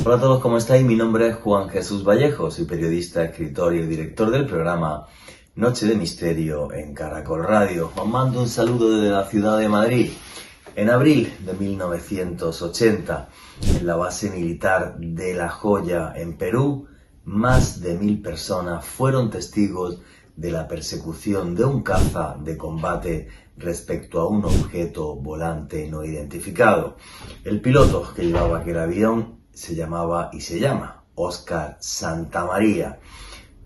Hola a todos, ¿cómo estáis? Mi nombre es Juan Jesús Vallejo, soy periodista, escritor y director del programa Noche de Misterio en Caracol Radio. Os mando un saludo desde la ciudad de Madrid. En abril de 1980, en la base militar de La Joya, en Perú, más de 1000 personas fueron testigos de la persecución de un caza de combate respecto a un objeto volante no identificado. El piloto que llevaba aquel avión se llamaba y se llama Óscar Santamaría.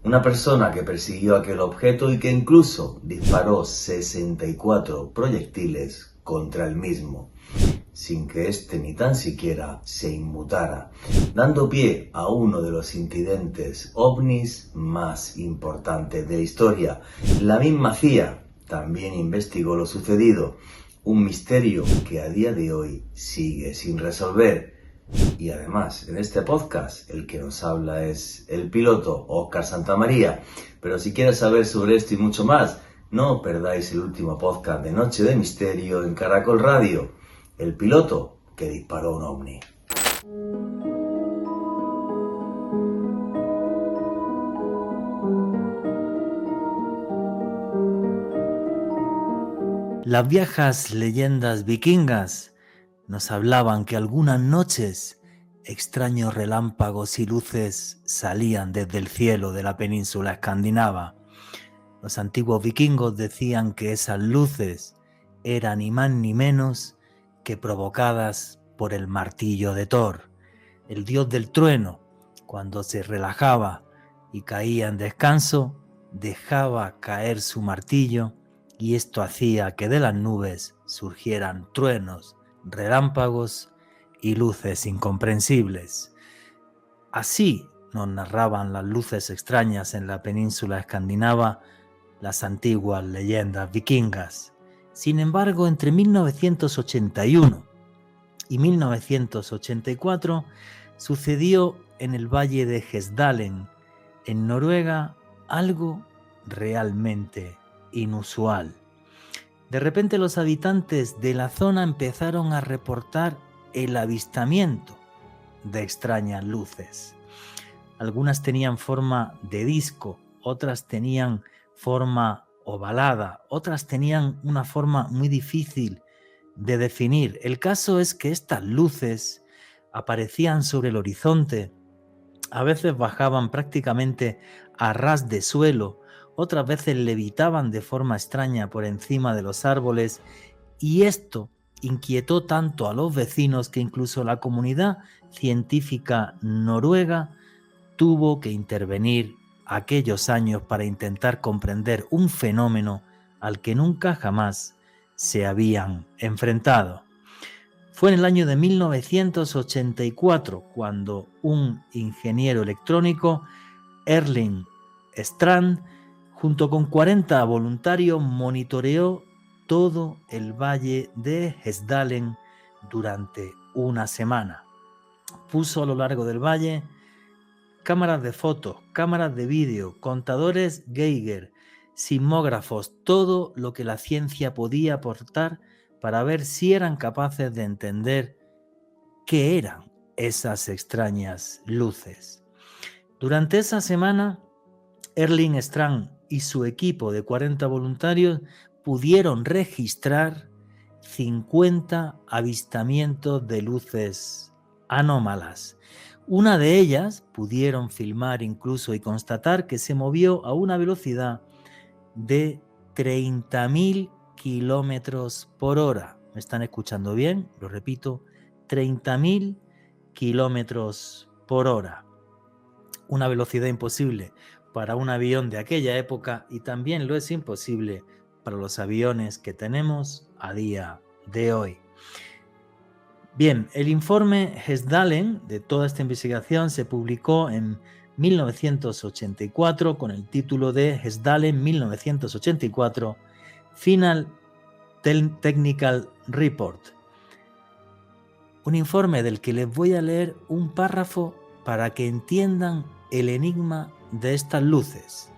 Una persona que persiguió aquel objeto y que incluso disparó 64 proyectiles contra el mismo, sin que éste ni tan siquiera se inmutara, dando pie a uno de los incidentes ovnis más importantes de la historia. La misma CIA también investigó lo sucedido, un misterio que a día de hoy sigue sin resolver. Y además, en este podcast, el que nos habla es el piloto Óscar Santamaría. Pero si quieres saber sobre esto y mucho más, no perdáis el último podcast de Noche de Misterio en Caracol Radio. El piloto que disparó un ovni. Las viejas leyendas vikingas nos hablaban que algunas noches extraños relámpagos y luces salían desde el cielo de la península escandinava. Los antiguos vikingos decían que esas luces eran ni más ni menos que provocadas por el martillo de Thor, el dios del trueno. Cuando se relajaba y caía en descanso, dejaba caer su martillo y esto hacía que de las nubes surgieran truenos, relámpagos y luces incomprensibles. Así nos narraban las luces extrañas en la península escandinava las antiguas leyendas vikingas. Sin embargo, entre 1981 y 1984 sucedió en el valle de Hesdalen, en Noruega, algo realmente inusual. De repente los habitantes de la zona empezaron a reportar el avistamiento de extrañas luces. Algunas tenían forma de disco, otras tenían forma ovalada, otras tenían una forma muy difícil de definir. El caso es que estas luces aparecían sobre el horizonte, a veces bajaban prácticamente a ras de suelo, otras veces levitaban de forma extraña por encima de los árboles, y esto inquietó tanto a los vecinos que incluso la comunidad científica noruega tuvo que intervenir aquellos años para intentar comprender un fenómeno al que nunca jamás se habían enfrentado. Fue en el año de 1984 cuando un ingeniero electrónico, Erling Strand, junto con 40 voluntarios, monitoreó todo el valle de Hesdalen durante una semana. Puso a lo largo del valle cámaras de fotos, cámaras de vídeo, contadores Geiger, sismógrafos, todo lo que la ciencia podía aportar para ver si eran capaces de entender qué eran esas extrañas luces. Durante esa semana, Erling Strand y su equipo de 40 voluntarios pudieron registrar 50 avistamientos de luces anómalas. Una de ellas pudieron filmar incluso y constatar que se movió a una velocidad de 30.000 kilómetros por hora. ¿Me están escuchando bien? Lo repito, 30.000 kilómetros por hora. Una velocidad imposible para un avión de aquella época y también lo es imposible para los aviones que tenemos a día de hoy. Bien, el informe Hesdalen de toda esta investigación se publicó en 1984 con el título de Hesdalen 1984 Final Technical Report. Un informe del que les voy a leer un párrafo para que entiendan el enigma de estas luces.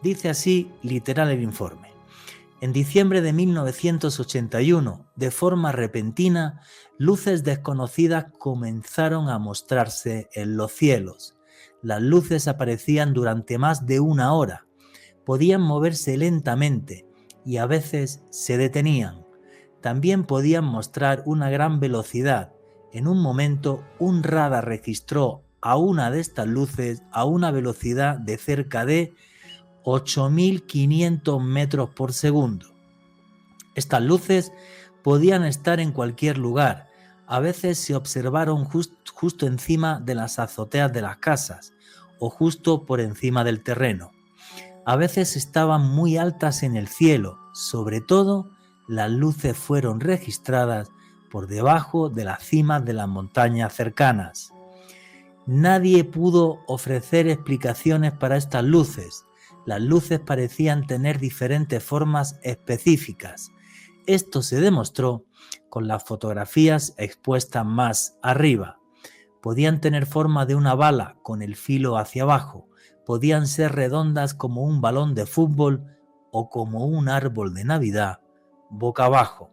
Dice así literal el informe. En diciembre de 1981, de forma repentina, luces desconocidas comenzaron a mostrarse en los cielos. Las luces aparecían durante más de una hora. Podían moverse lentamente y a veces se detenían. También podían mostrar una gran velocidad. En un momento, un radar registró a una de estas luces a una velocidad de cerca de 8.500 metros por segundo. Estas luces podían estar en cualquier lugar. A veces se observaron justo encima de las azoteas de las casas o justo por encima del terreno. A veces estaban muy altas en el cielo. Sobre todo, las luces fueron registradas por debajo de las cimas de las montañas cercanas. Nadie pudo ofrecer explicaciones para estas luces. Las luces parecían tener diferentes formas específicas. Esto se demostró con las fotografías expuestas más arriba. Podían tener forma de una bala con el filo hacia abajo. Podían ser redondas como un balón de fútbol o como un árbol de Navidad boca abajo.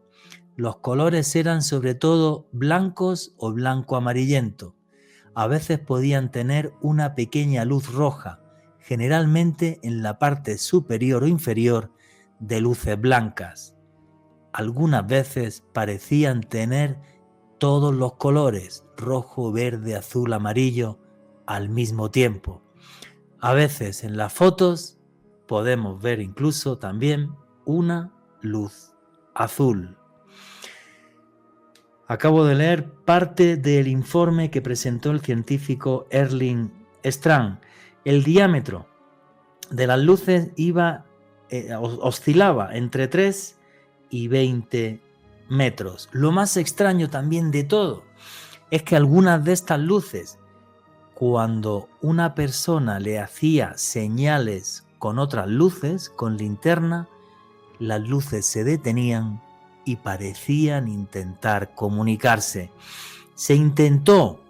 Los colores eran sobre todo blancos o blanco amarillento. A veces podían tener una pequeña luz roja, generalmente en la parte superior o inferior de luces blancas. Algunas veces parecían tener todos los colores, rojo, verde, azul, amarillo, al mismo tiempo. A veces en las fotos podemos ver incluso también una luz azul. Acabo de leer parte del informe que presentó el científico Erling Strand. El diámetro de las luces oscilaba entre 3 y 20 metros. Lo más extraño también de todo es que algunas de estas luces, cuando una persona le hacía señales con otras luces, con linterna, las luces se detenían y parecían intentar comunicarse. Se intentó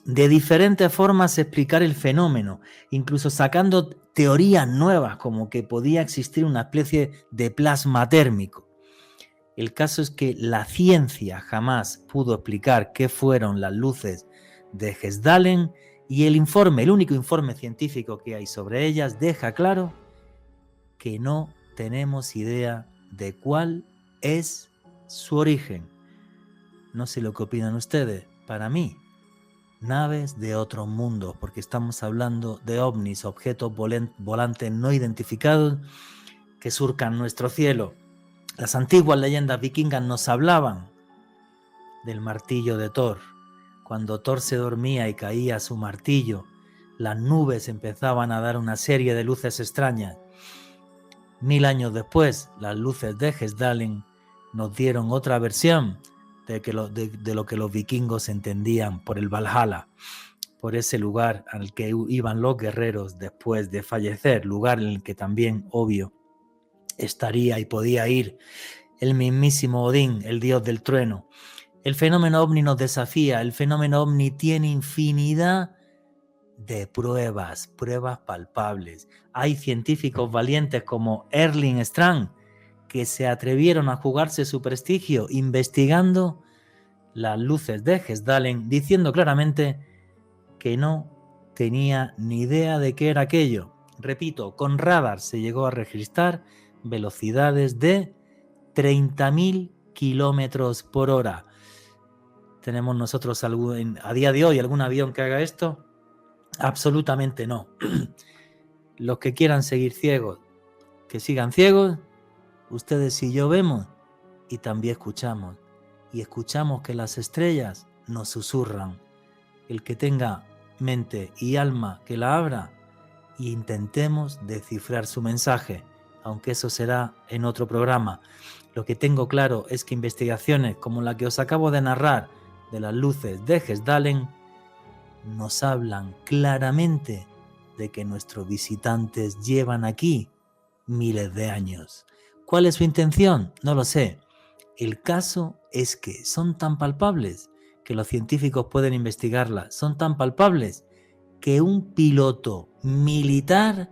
de diferentes formas explicar el fenómeno, incluso sacando teorías nuevas, como que podía existir una especie de plasma térmico. El caso es que la ciencia jamás pudo explicar qué fueron las luces de Hessdalen, y el único informe científico que hay sobre ellas deja claro que no tenemos idea de cuál es su origen. No sé lo que opinan ustedes. Para mí, naves de otros mundos, porque estamos hablando de ovnis, objetos volantes no identificados que surcan nuestro cielo. Las antiguas leyendas vikingas nos hablaban del martillo de Thor. Cuando Thor se dormía y caía su martillo, las nubes empezaban a dar una serie de luces extrañas. 1000 años después, las luces de Hessdalen nos dieron otra versión de lo que los vikingos entendían por el Valhalla, por ese lugar al que iban los guerreros después de fallecer, lugar en el que también, obvio, estaría y podía ir el mismísimo Odín, el dios del trueno. El fenómeno ovni nos desafía. El fenómeno ovni tiene infinidad de pruebas palpables. Hay científicos valientes como Erling Strand que se atrevieron a jugarse su prestigio investigando las luces de Hessdalen, diciendo claramente que no tenía ni idea de qué era aquello. Repito, con radar se llegó a registrar velocidades de 30.000 kilómetros por hora. ¿Tenemos nosotros a día de hoy algún avión que haga esto? Absolutamente no. Los que quieran seguir ciegos, que sigan ciegos. Ustedes y yo vemos y también escuchamos. Y escuchamos que las estrellas nos susurran. El que tenga mente y alma que la abra e intentemos descifrar su mensaje, aunque eso será en otro programa. Lo que tengo claro es que investigaciones como la que os acabo de narrar de las luces de Hessdalen nos hablan claramente de que nuestros visitantes llevan aquí miles de años. ¿Cuál es su intención? No lo sé. El caso es que son tan palpables que los científicos pueden investigarlas. Son tan palpables que un piloto militar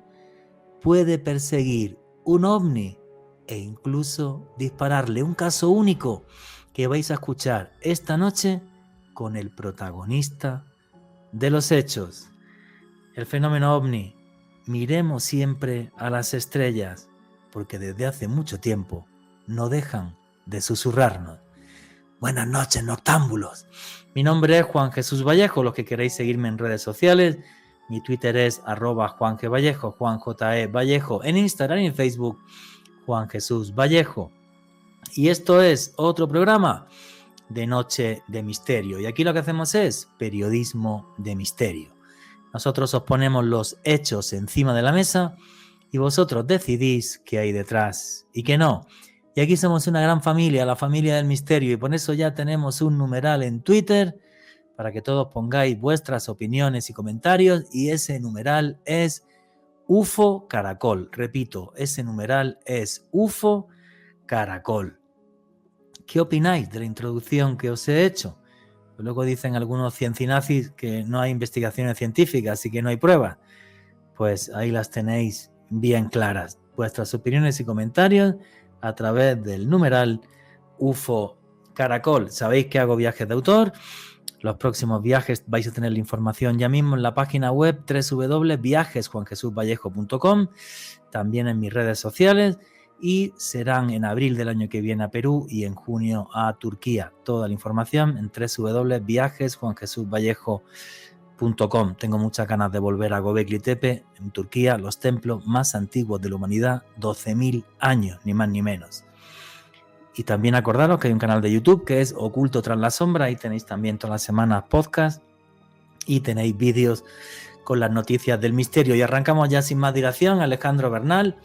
puede perseguir un ovni e incluso dispararle un caso único que vais a escuchar esta noche con el protagonista de los hechos, el fenómeno ovni. Miremos siempre a las estrellas, porque desde hace mucho tiempo no dejan de susurrarnos. Buenas noches, noctámbulos. Mi nombre es Juan Jesús Vallejo. Los que queréis seguirme en redes sociales, mi Twitter es @JuanGVallejo, Juan J.E. Vallejo. En Instagram y en Facebook, Juan Jesús Vallejo. Y esto es otro programa de Noche de Misterio. Y aquí lo que hacemos es periodismo de misterio. Nosotros os ponemos los hechos encima de la mesa y vosotros decidís qué hay detrás y qué no. Y aquí somos una gran familia, la familia del misterio, y por eso ya tenemos un numeral en Twitter para que todos pongáis vuestras opiniones y comentarios, y ese numeral es UFO Caracol. Repito, ese numeral es UFO Caracol. ¿Qué opináis de la introducción que os he hecho? Luego dicen algunos ciencinazis que no hay investigaciones científicas y que no hay pruebas. Pues ahí las tenéis bien claras. Vuestras opiniones y comentarios a través del numeral UFO Caracol. Sabéis que hago viajes de autor. Los próximos viajes vais a tener la información ya mismo en la página web www.viajesjuanjesusvallejo.com, también en mis redes sociales, y serán en abril del año que viene a Perú y en junio a Turquía. Toda la información en www.viajesjuanjesusvallejo.com. Tengo muchas ganas de volver a Göbekli Tepe, en Turquía, los templos más antiguos de la humanidad, 12.000 años, ni más ni menos. Y también acordaros que hay un canal de YouTube que es Oculto tras la sombra, ahí tenéis también todas las semanas podcast y tenéis vídeos con las noticias del misterio. Y arrancamos ya sin más dilación. Alejandro Bernal,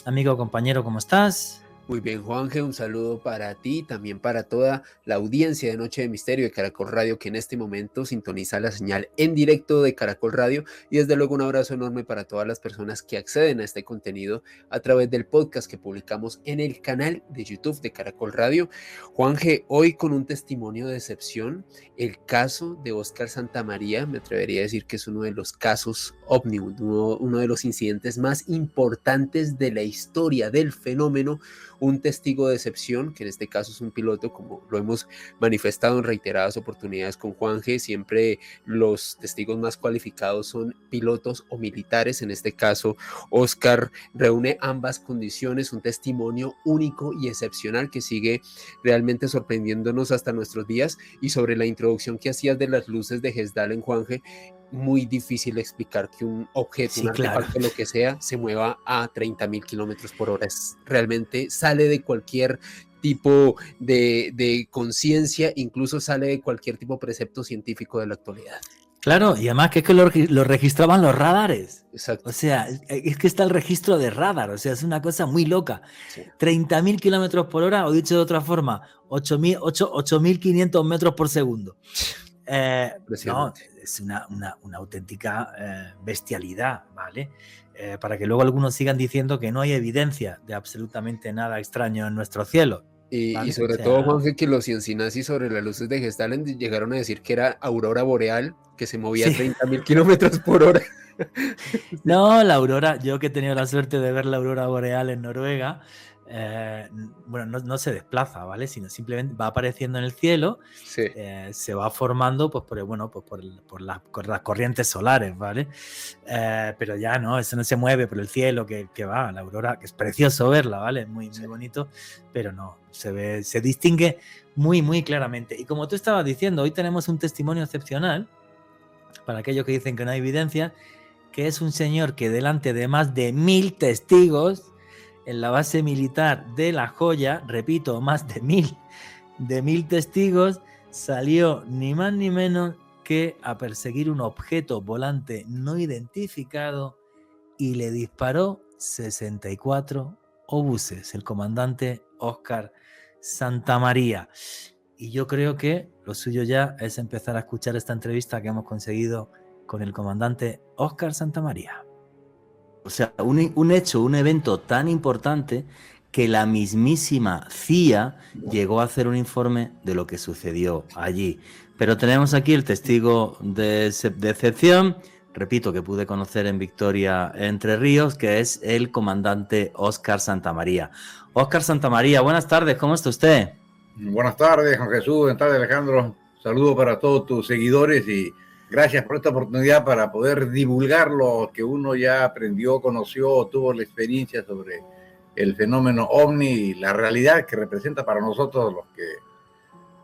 amigo, compañero, ¿cómo estás? Muy bien, Juanje, un saludo para ti, también para toda la audiencia de Noche de Misterio de Caracol Radio, que en este momento sintoniza la señal en directo de Caracol Radio, y desde luego un abrazo enorme para todas las personas que acceden a este contenido a través del podcast que publicamos en el canal de YouTube de Caracol Radio. Juanje, hoy con un testimonio de excepción, el caso de Óscar Santamaría. Me atrevería a decir que es uno de los casos ovni, uno de los incidentes más importantes de la historia del fenómeno. Un testigo de excepción, que en este caso es un piloto, como lo hemos manifestado en reiteradas oportunidades con Juanje. Siempre los testigos más cualificados son pilotos o militares. En este caso, Óscar reúne ambas condiciones, un testimonio único y excepcional que sigue realmente sorprendiéndonos hasta nuestros días. Y sobre la introducción que hacías de las luces de Gesdal en Juanje, muy difícil explicar que un objeto, un artefacto, lo que sea, se mueva a 30.000 kilómetros por hora. Realmente sale de cualquier tipo de conciencia, incluso sale de cualquier tipo de precepto científico de la actualidad. Claro, y además que es que lo registraban los radares. Exacto. O sea, es que está el registro de radar, o sea, es una cosa muy loca. Sí. 30.000 kilómetros por hora, o dicho de otra forma, 8.500 metros por segundo. No, es una auténtica bestialidad, ¿vale? Para que luego algunos sigan diciendo que no hay evidencia de absolutamente nada extraño en nuestro cielo. ¿Vale? Y sobre todo, Juanje, que los ciencinazis sobre las luces de Gesdal llegaron a decir que era aurora boreal, que se movía a 30.000 kilómetros por hora. No, la aurora, yo que he tenido la suerte de ver la aurora boreal en Noruega, bueno, no se desplaza, ¿vale? Sino simplemente va apareciendo en el cielo, sí. Se va formando pues por las corrientes solares, ¿vale? Pero ya no, eso no se mueve por el cielo que va, la aurora, que es precioso verla, ¿vale? Muy bonito, pero no, se distingue muy, muy claramente. Y como tú estabas diciendo, hoy tenemos un testimonio excepcional, para aquellos que dicen que no hay evidencia, que es un señor que delante de más de 1.000 testigos, en la base militar de La Joya, repito, más de 1.000 testigos, salió ni más ni menos que a perseguir un objeto volante no identificado y le disparó 64 obuses, el comandante Óscar Santamaría. Y yo creo que lo suyo ya es empezar a escuchar esta entrevista que hemos conseguido con el comandante Óscar Santamaría. O sea, un hecho, un evento tan importante que la mismísima CIA llegó a hacer un informe de lo que sucedió allí. Pero tenemos aquí el testigo de excepción, repito, que pude conocer en Victoria, Entre Ríos, que es el comandante Óscar Santamaría. Óscar Santamaría, buenas tardes, ¿cómo está usted? Buenas tardes, Juan Jesús. Buenas tardes, Alejandro. Saludos para todos tus seguidores y gracias por esta oportunidad para poder divulgar lo que uno ya aprendió, conoció, tuvo la experiencia sobre el fenómeno OVNI y la realidad que representa para nosotros los que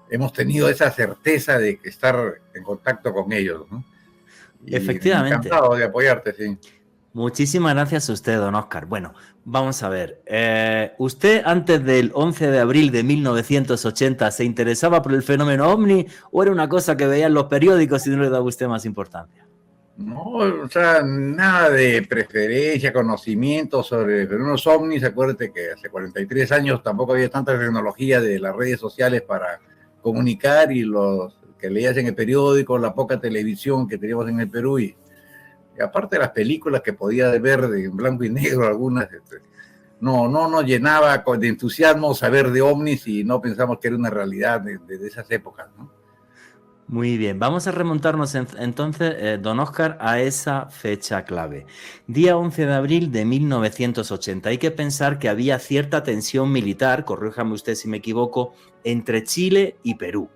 hemos tenido esa certeza de que estar en contacto con ellos, ¿no? Y efectivamente. Encantado de apoyarte, sí. Muchísimas gracias a usted, don Óscar. Bueno, vamos a ver. ¿Usted antes del 11 de abril de 1980 se interesaba por el fenómeno OVNI o era una cosa que veía en los periódicos y no le daba usted más importancia? No, o sea, nada de preferencia, conocimiento sobre fenómenos ovnis. Acuérdate que hace 43 años tampoco había tanta tecnología de las redes sociales para comunicar y los que leías en el periódico, la poca televisión que teníamos en el Perú y aparte de las películas que podía ver de blanco y negro algunas, no nos llenaba de entusiasmo saber de ovnis y no pensamos que era una realidad de esas épocas, ¿no? Muy bien, vamos a remontarnos entonces, don Óscar, a esa fecha clave. Día 11 de abril de 1980. Hay que pensar que había cierta tensión militar, corríjame usted si me equivoco, entre Chile y Perú.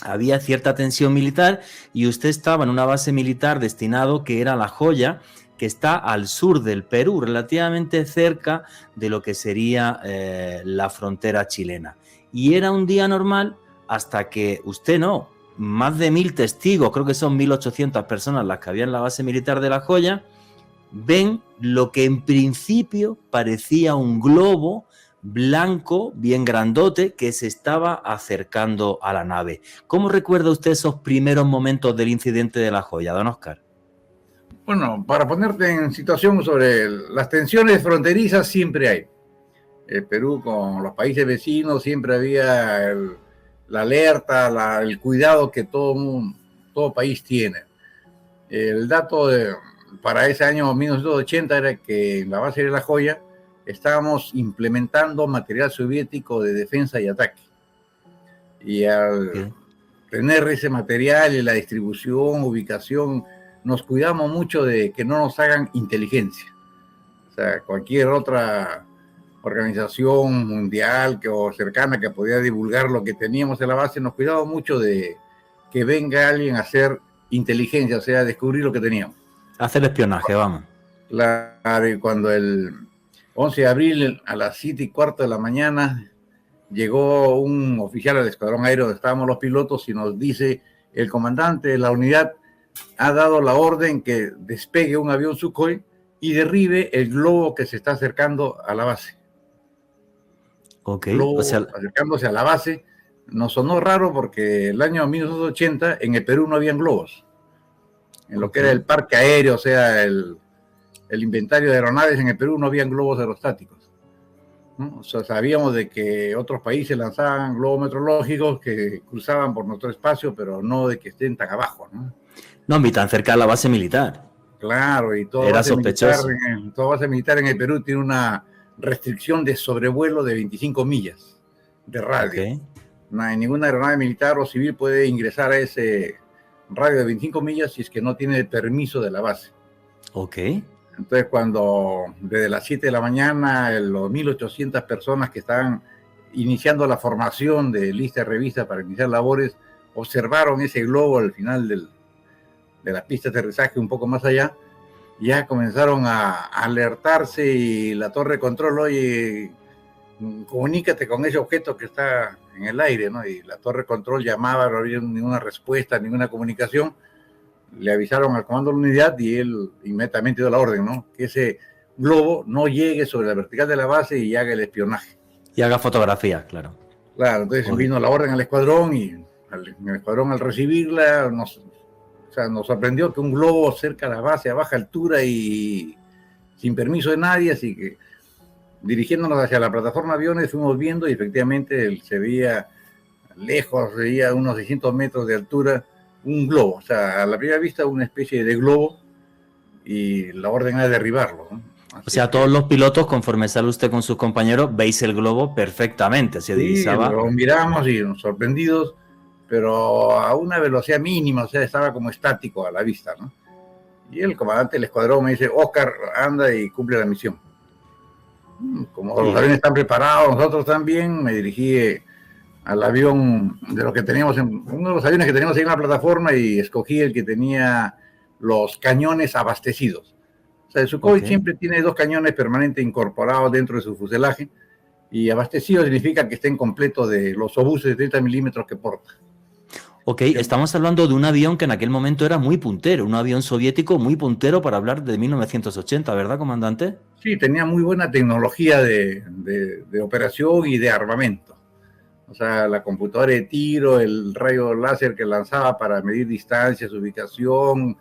Había cierta tensión militar y usted estaba en una base militar destinado que era La Joya, que está al sur del Perú, relativamente cerca de lo que sería la frontera chilena. Y era un día normal hasta que usted no, más de 1000 testigos, creo que son 1800 personas las que había en la base militar de La Joya, ven lo que en principio parecía un globo blanco, bien grandote, que se estaba acercando a la nave. ¿Cómo recuerda usted esos primeros momentos del incidente de La Joya, don Óscar? Bueno, para ponerte en situación sobre las tensiones fronterizas, siempre hay. El Perú con los países vecinos siempre había la alerta, el cuidado que todo país tiene. El dato para ese año 1980 era que en la base de La Joya estábamos implementando material soviético de defensa y ataque. Y al tener ese material y la distribución, ubicación, nos cuidamos mucho de que no nos hagan inteligencia. O sea, cualquier otra organización mundial o cercana que podía divulgar lo que teníamos en la base, nos cuidamos mucho de que venga alguien a hacer inteligencia, o sea, descubrir lo que teníamos. Hacer espionaje, vamos. Claro, y cuando el 11 de abril a las 7:15 de la mañana llegó un oficial al escuadrón aéreo donde estábamos los pilotos y nos dice: el comandante de la unidad ha dado la orden que despegue un avión Sukhoi y derribe el globo que se está acercando a la base. Ok, Globo acercándose a la base. Nos sonó raro porque el año 1980 en el Perú no habían globos. En lo que era el parque aéreo, o sea, el inventario de aeronaves en el Perú no habían globos aerostáticos, ¿no? O sea, sabíamos de que otros países lanzaban globos meteorológicos que cruzaban por nuestro espacio, pero no de que estén tan abajo, ¿no? No, ni tan cerca de la base militar. Claro, y toda era base sospechoso. Toda base militar en el Perú tiene una restricción de sobrevuelo de 25 millas de radio. Okay. Ninguna aeronave militar o civil puede ingresar a ese radio de 25 millas si es que no tiene el permiso de la base. Ok. Entonces, cuando desde las 7 de la mañana, los 1.800 personas que estaban iniciando la formación de lista de revista para iniciar labores, observaron ese globo al final de la pista de aterrizaje un poco más allá, ya comenzaron a alertarse y la torre de control: oye, comunícate con ese objeto que está en el aire, ¿no? Y la torre de control llamaba, no había ninguna respuesta, ninguna comunicación. Le avisaron al comando de la unidad y él inmediatamente dio la orden, ¿no? Que ese globo no llegue sobre la vertical de la base y haga el espionaje. Y haga fotografías, claro. Claro, entonces vino la orden al escuadrón y el escuadrón al recibirla nos sorprendió que un globo cerca de la base a baja altura y sin permiso de nadie, así que dirigiéndonos hacia la plataforma de aviones fuimos viendo y efectivamente se veía lejos, veía unos 600 metros de altura un globo, o sea, a la primera vista una especie de globo y la orden era derribarlo, ¿no? O sea, todos los pilotos, conforme sale usted con sus compañeros, veis el globo perfectamente, se divisaba. Sí, lo miramos y nos sorprendidos, pero a una velocidad mínima, o sea, estaba como estático a la vista, ¿no? Y el comandante del escuadrón me dice, Oscar, anda y cumple la misión. Como los aviones están preparados, nosotros también, me dirigí al avión de los que teníamos, uno de los aviones que teníamos ahí en la plataforma, y escogí el que tenía los cañones abastecidos. O sea, el Sukhoi siempre tiene 2 cañones permanentes incorporados dentro de su fuselaje, y abastecido significa que estén completos de los obuses de 30 milímetros que porta. Ok, estamos hablando de un avión que en aquel momento era muy puntero, un avión soviético muy puntero para hablar de 1980, ¿verdad, comandante? Sí, tenía muy buena tecnología de operación y de armamento. O sea, la computadora de tiro, el rayo láser que lanzaba para medir distancias, ubicación,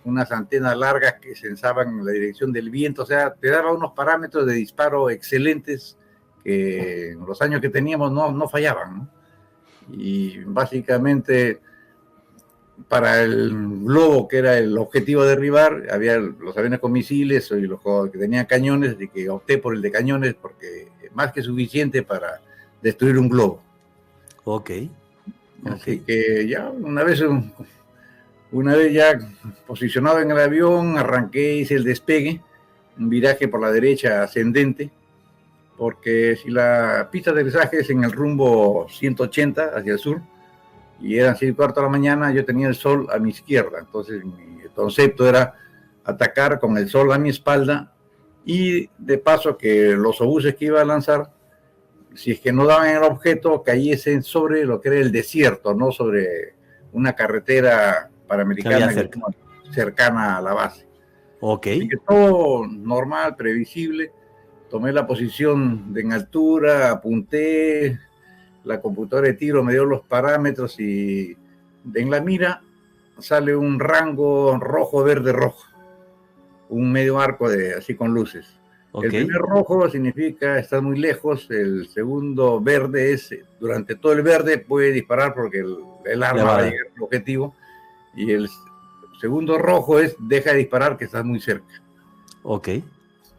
unas antenas largas que sensaban la dirección del viento. O sea, te daba unos parámetros de disparo excelentes que en los años que teníamos no fallaban, ¿no? Y básicamente para el globo, que era el objetivo a derribar, había los aviones con misiles y los que tenían cañones, así que opté por el de cañones porque es más que suficiente para destruir un globo. Ok. Así que ya una vez ya posicionado en el avión, arranqué, hice el despegue, un viraje por la derecha ascendente, porque si la pista de aterrizaje es en el rumbo 180 hacia el sur, y eran 6:15 de la mañana, yo tenía el sol a mi izquierda, entonces mi concepto era atacar con el sol a mi espalda, y de paso que los obuses que iba a lanzar, si es que no daban el objeto, cayesen sobre lo que era el desierto, no sobre una carretera panamericana cercana a la base. Ok. Así que todo normal, previsible. Tomé la posición en altura, apunté, la computadora de tiro me dio los parámetros, y en la mira sale un rango rojo, verde, rojo. Un medio arco así con luces. El primer rojo significa estar muy lejos, el segundo verde es durante todo el verde puede disparar porque el arma va a llegar al objetivo, y el segundo rojo es deja de disparar que estás muy cerca. Ok.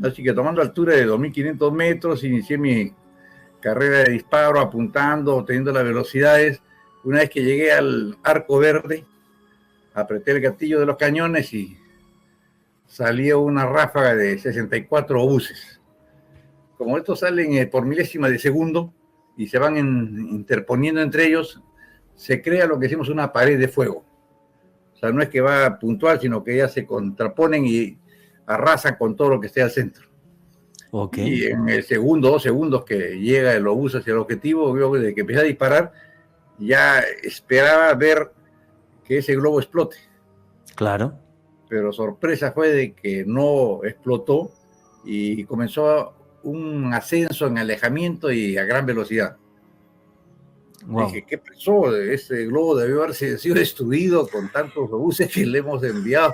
Así que tomando altura de 2.500 metros, inicié mi carrera de disparo, apuntando, teniendo las velocidades. Una vez que llegué al arco verde, apreté el gatillo de los cañones y salió una ráfaga de 64 obuses. Como estos salen por milésima de segundo y se van interponiendo entre ellos, se crea lo que decimos una pared de fuego. O sea, no es que va puntual, sino que ya se contraponen y arrasan con todo lo que esté al centro. Y en el segundo, 2 segundos que llega el obús hacia el objetivo, luego de que empecé a disparar, ya esperaba ver que ese globo explote. Claro. Pero sorpresa fue de que no explotó y comenzó un ascenso en alejamiento y a gran velocidad. Wow. Dije, ¿qué pasó? Ese globo debió haber sido destruido con tantos obuses que le hemos enviado.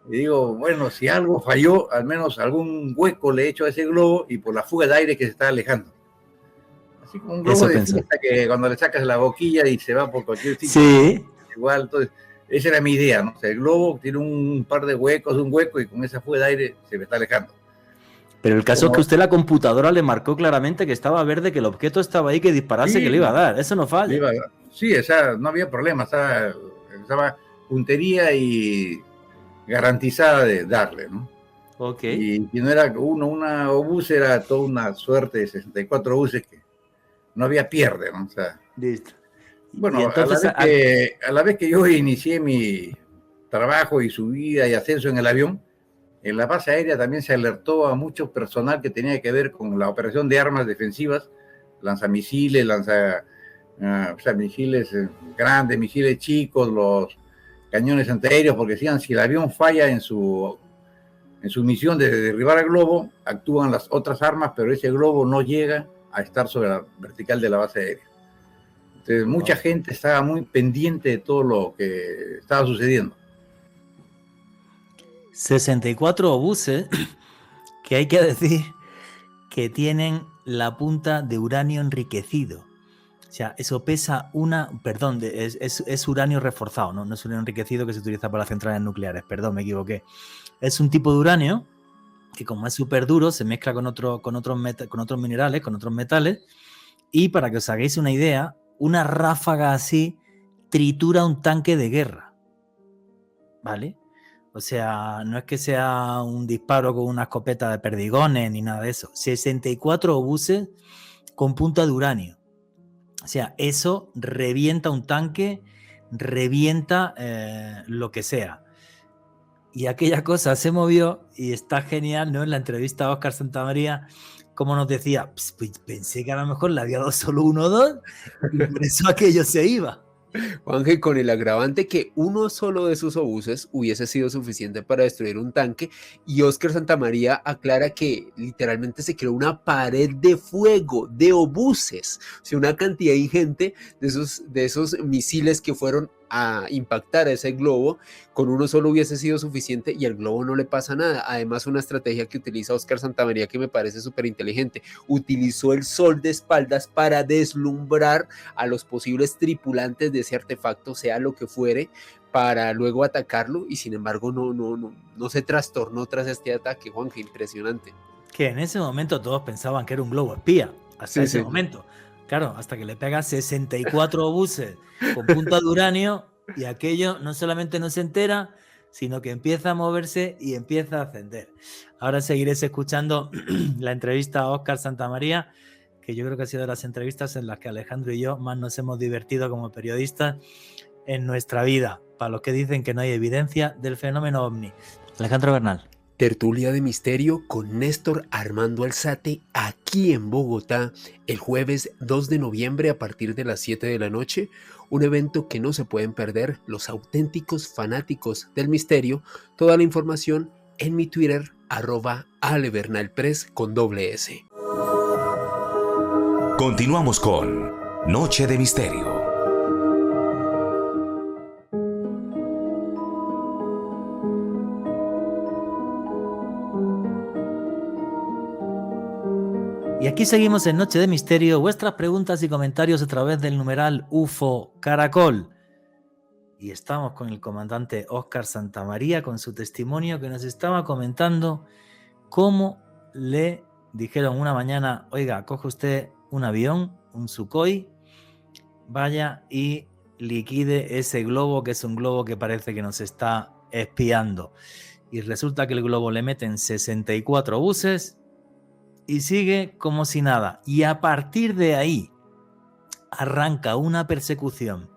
Y digo, bueno, si algo falló, al menos algún hueco le he hecho a ese globo y por la fuga de aire que se está alejando. Así como un globo de fiesta que cuando le sacas la boquilla y se va por cualquier sitio. Sí. Igual, entonces, esa era mi idea, ¿no? O sea, el globo tiene un par de huecos, un hueco, y con esa fuga de aire se me está alejando. Pero el caso es que usted la computadora le marcó claramente que estaba verde, que el objeto estaba ahí, que disparase, sí, que le iba a dar. Eso no falla. Sí, esa, no había problema. Estaba puntería y garantizada de darle, ¿no? Ok. Y si no era una obús, era toda una suerte de 64 obuses que no había pierde, ¿no? O sea, listo. Bueno, entonces, a la vez que yo inicié mi trabajo y subida y ascenso en el avión, en la base aérea también se alertó a mucho personal que tenía que ver con la operación de armas defensivas, lanzamisiles, misiles grandes, misiles chicos, los cañones antiaéreos, porque decían, si el avión falla en su misión de derribar el globo, actúan las otras armas, pero ese globo no llega a estar sobre la vertical de la base aérea. Entonces, mucha gente estaba muy pendiente de todo lo que estaba sucediendo. 64 obuses que hay que decir que tienen la punta de uranio enriquecido. O sea, eso pesa es uranio reforzado, ¿no? No es uranio enriquecido que se utiliza para las centrales nucleares, perdón, me equivoqué. Es un tipo de uranio que, como es súper duro, se mezcla con otros minerales, con otros metales, y para que os hagáis una idea, una ráfaga así tritura un tanque de guerra, ¿vale? O sea, no es que sea un disparo con una escopeta de perdigones ni nada de eso. 64 obuses con punta de uranio. O sea, eso revienta un tanque, revienta lo que sea. Y aquella cosa se movió y está genial, ¿no? En la entrevista a Óscar Santamaría, como nos decía, pues pensé que a lo mejor le había dado solo uno o dos y por eso aquello se iba. Juanje, con el agravante que uno solo de esos obuses hubiese sido suficiente para destruir un tanque, y Óscar Santamaría aclara que literalmente se creó una pared de fuego de obuses, o sea, una cantidad ingente de esos misiles que fueron a impactar a ese globo. Con uno solo hubiese sido suficiente y al globo no le pasa nada. Además, una estrategia que utiliza Óscar Santamaría que me parece súper inteligente: utilizó el sol de espaldas para deslumbrar a los posibles tripulantes de ese artefacto, sea lo que fuere, para luego atacarlo, y sin embargo no se trastornó tras este ataque. Juanje, impresionante. Que en ese momento todos pensaban que era un globo espía, hasta ese Sí. momento. Claro, hasta que le pega 64 obuses con punta de uranio y aquello no solamente no se entera, sino que empieza a moverse y empieza a ascender. Ahora seguiréis escuchando la entrevista a Óscar Santamaría, que yo creo que ha sido de las entrevistas en las que Alejandro y yo más nos hemos divertido como periodistas en nuestra vida, para los que dicen que no hay evidencia del fenómeno ovni. Alejandro Bernal. Tertulia de Misterio con Néstor Armando Alzate, aquí en Bogotá, el jueves 2 de noviembre a partir de las 7 de la noche, un evento que no se pueden perder los auténticos fanáticos del misterio. Toda la información en mi Twitter, @alebernalpress con S. Continuamos con Noche de Misterio. Y aquí seguimos en Noche de Misterio. Vuestras preguntas y comentarios a través del numeral UFO Caracol. Y estamos con el comandante Óscar Santamaría con su testimonio, que nos estaba comentando cómo le dijeron una mañana: oiga, coge usted un avión, un Sukhoi, vaya y liquide ese globo, que es un globo que parece que nos está espiando. Y resulta que el globo le meten 64 buses y sigue como si nada. Y a partir de ahí arranca una persecución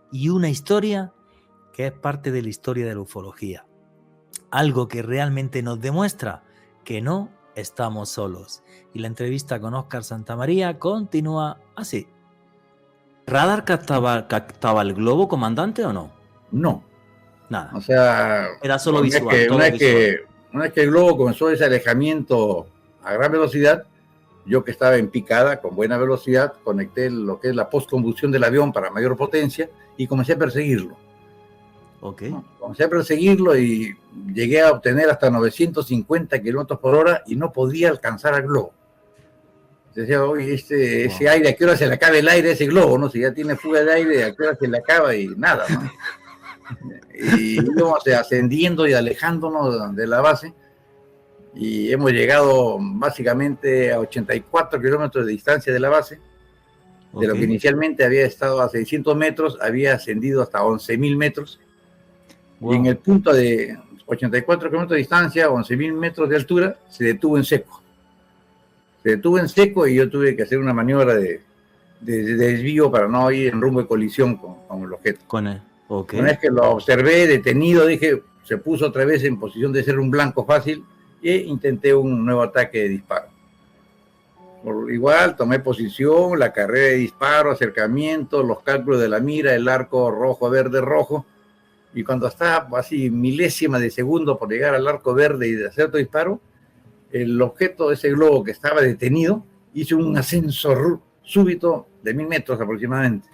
y una historia que es parte de la historia de la ufología. Algo que realmente nos demuestra que no estamos solos. Y la entrevista con Óscar Santamaría continúa así. ¿Radar captaba el globo, comandante, o no? No. Nada. O sea, era solo visual. Una vez que el globo comenzó ese alejamiento a gran velocidad, yo que estaba en picada con buena velocidad, conecté lo que es la postcombustión del avión para mayor potencia y comencé a perseguirlo. Okay. Comencé a perseguirlo y llegué a obtener hasta 950 kilómetros por hora y no podía alcanzar al globo. Decía, oye, ese aire, ¿a qué hora se le acaba el aire a ese globo? ¿No? Si ya tiene fuga de aire, ¿a qué hora se le acaba? Y nada, ¿no? Y íbamos ascendiendo y alejándonos de la base. Y hemos llegado básicamente a 84 kilómetros de distancia de la base. De lo que inicialmente había estado a 600 metros, había ascendido hasta 11.000 metros. Wow. Y en el punto de 84 kilómetros de distancia, 11.000 metros de altura, se detuvo en seco. Se detuvo en seco y yo tuve que hacer una maniobra de desvío para no ir en rumbo de colisión con el objeto. Con él. Okay. Una vez que lo observé detenido, dije, se puso otra vez en posición de ser un blanco fácil e intenté un nuevo ataque de disparo. Por igual, tomé posición, la carrera de disparo, acercamiento, los cálculos de la mira, el arco rojo, verde, rojo. Y cuando estaba así milésima de segundo por llegar al arco verde y de hacer otro disparo, el objeto, ese globo que estaba detenido, hizo un ascenso súbito de 1.000 metros aproximadamente.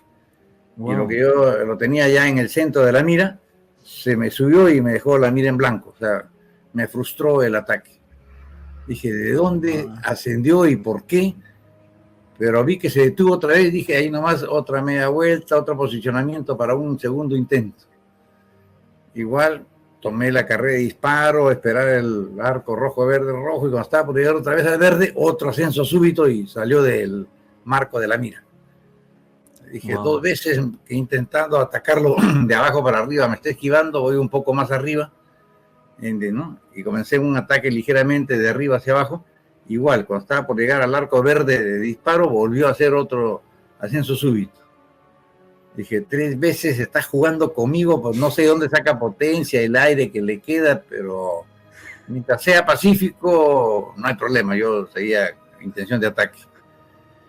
Wow. Y lo que yo lo tenía ya en el centro de la mira, se me subió y me dejó la mira en blanco. O sea, me frustró el ataque. Dije, ¿de dónde ascendió y por qué? Pero vi que se detuvo otra vez, dije, ahí nomás otra media vuelta, otro posicionamiento para un segundo intento. Igual tomé la carrera de disparo, esperar el arco rojo, verde, rojo, y cuando estaba por llegar otra vez al verde, otro ascenso súbito y salió del marco de la mira. Dije, wow. 2 veces intentando atacarlo de abajo para arriba, me está esquivando, voy un poco más arriba ¿no? Y comencé un ataque ligeramente de arriba hacia abajo. Igual, cuando estaba por llegar al arco verde de disparo, volvió a hacer otro ascenso súbito. Dije, 3 veces estás jugando conmigo, pues no sé dónde saca potencia, el aire que le queda, pero mientras sea pacífico, no hay problema. Yo seguía intención de ataque.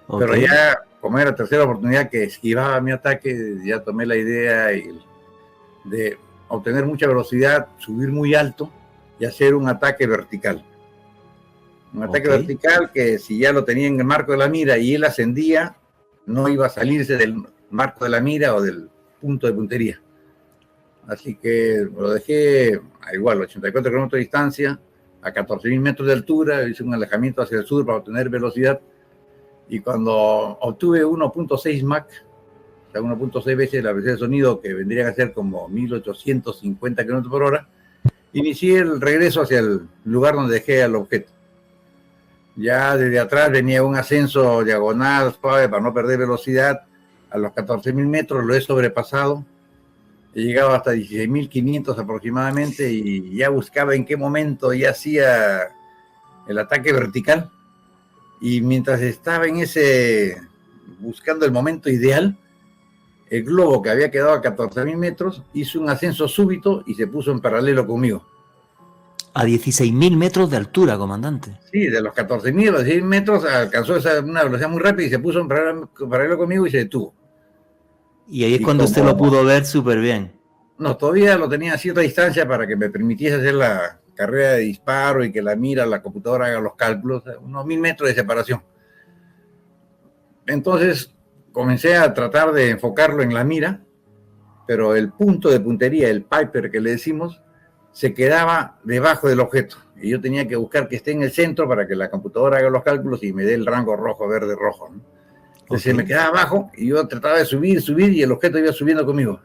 Ok. Pero ya, como era tercera oportunidad que esquivaba mi ataque, ya tomé la idea de obtener mucha velocidad, subir muy alto y hacer un ataque vertical. Un ataque Ok. vertical que si ya lo tenía en el marco de la mira y él ascendía, no iba a salirse del marco de la mira o del punto de puntería. Así que lo dejé a igual, 84 kilómetros de distancia, a 14.000 metros de altura, hice un alejamiento hacia el sur para obtener velocidad. Y cuando obtuve 1.6 Mach, o sea, 1.6 veces la velocidad de sonido, que vendrían a ser como 1.850 kilómetros por hora, inicié el regreso hacia el lugar donde dejé al objeto. Ya desde atrás venía un ascenso diagonal, suave, para no perder velocidad. A los 14.000 metros lo he sobrepasado. He llegado hasta 16.500 aproximadamente y ya buscaba en qué momento ya hacía el ataque vertical. Y mientras estaba en ese, buscando el momento ideal, el globo que había quedado a 14.000 metros hizo un ascenso súbito y se puso en paralelo conmigo. A 16.000 metros de altura, comandante. Sí, de los 14.000 a los 16 metros alcanzó una velocidad muy rápida y se puso en paralelo conmigo y se detuvo. Y ahí es Y cuando usted como- lo pudo ver súper bien. No, todavía lo tenía a cierta distancia para que me permitiese hacer la carrera de disparo y que la mira, la computadora haga los cálculos, unos 1.000 metros de separación. Entonces comencé a tratar de enfocarlo en la mira, pero el punto de puntería, el Piper que le decimos, se quedaba debajo del objeto. Y yo tenía que buscar que esté en el centro para que la computadora haga los cálculos y me dé el rango rojo, verde, rojo, ¿no? Entonces Ok. me quedaba abajo y yo trataba de subir y el objeto iba subiendo conmigo.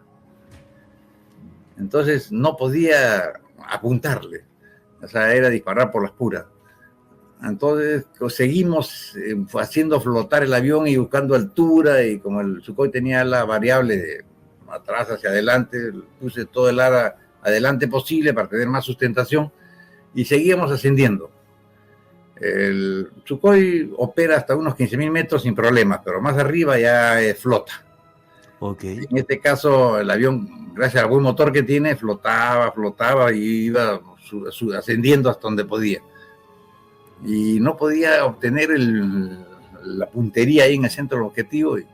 Entonces no podía apuntarle. O sea, era disparar por las puras. Entonces seguimos haciendo flotar el avión y buscando altura, y como el Sukhoi tenía la variable de atrás hacia adelante, puse todo el ala adelante posible para tener más sustentación y seguíamos ascendiendo. El Sukhoi opera hasta unos 15.000 metros sin problemas, pero más arriba ya flota. Ok. En este caso, el avión, gracias al buen motor que tiene, flotaba y iba ascendiendo hasta donde podía. Y no podía obtener la puntería ahí en el centro del objetivo. Y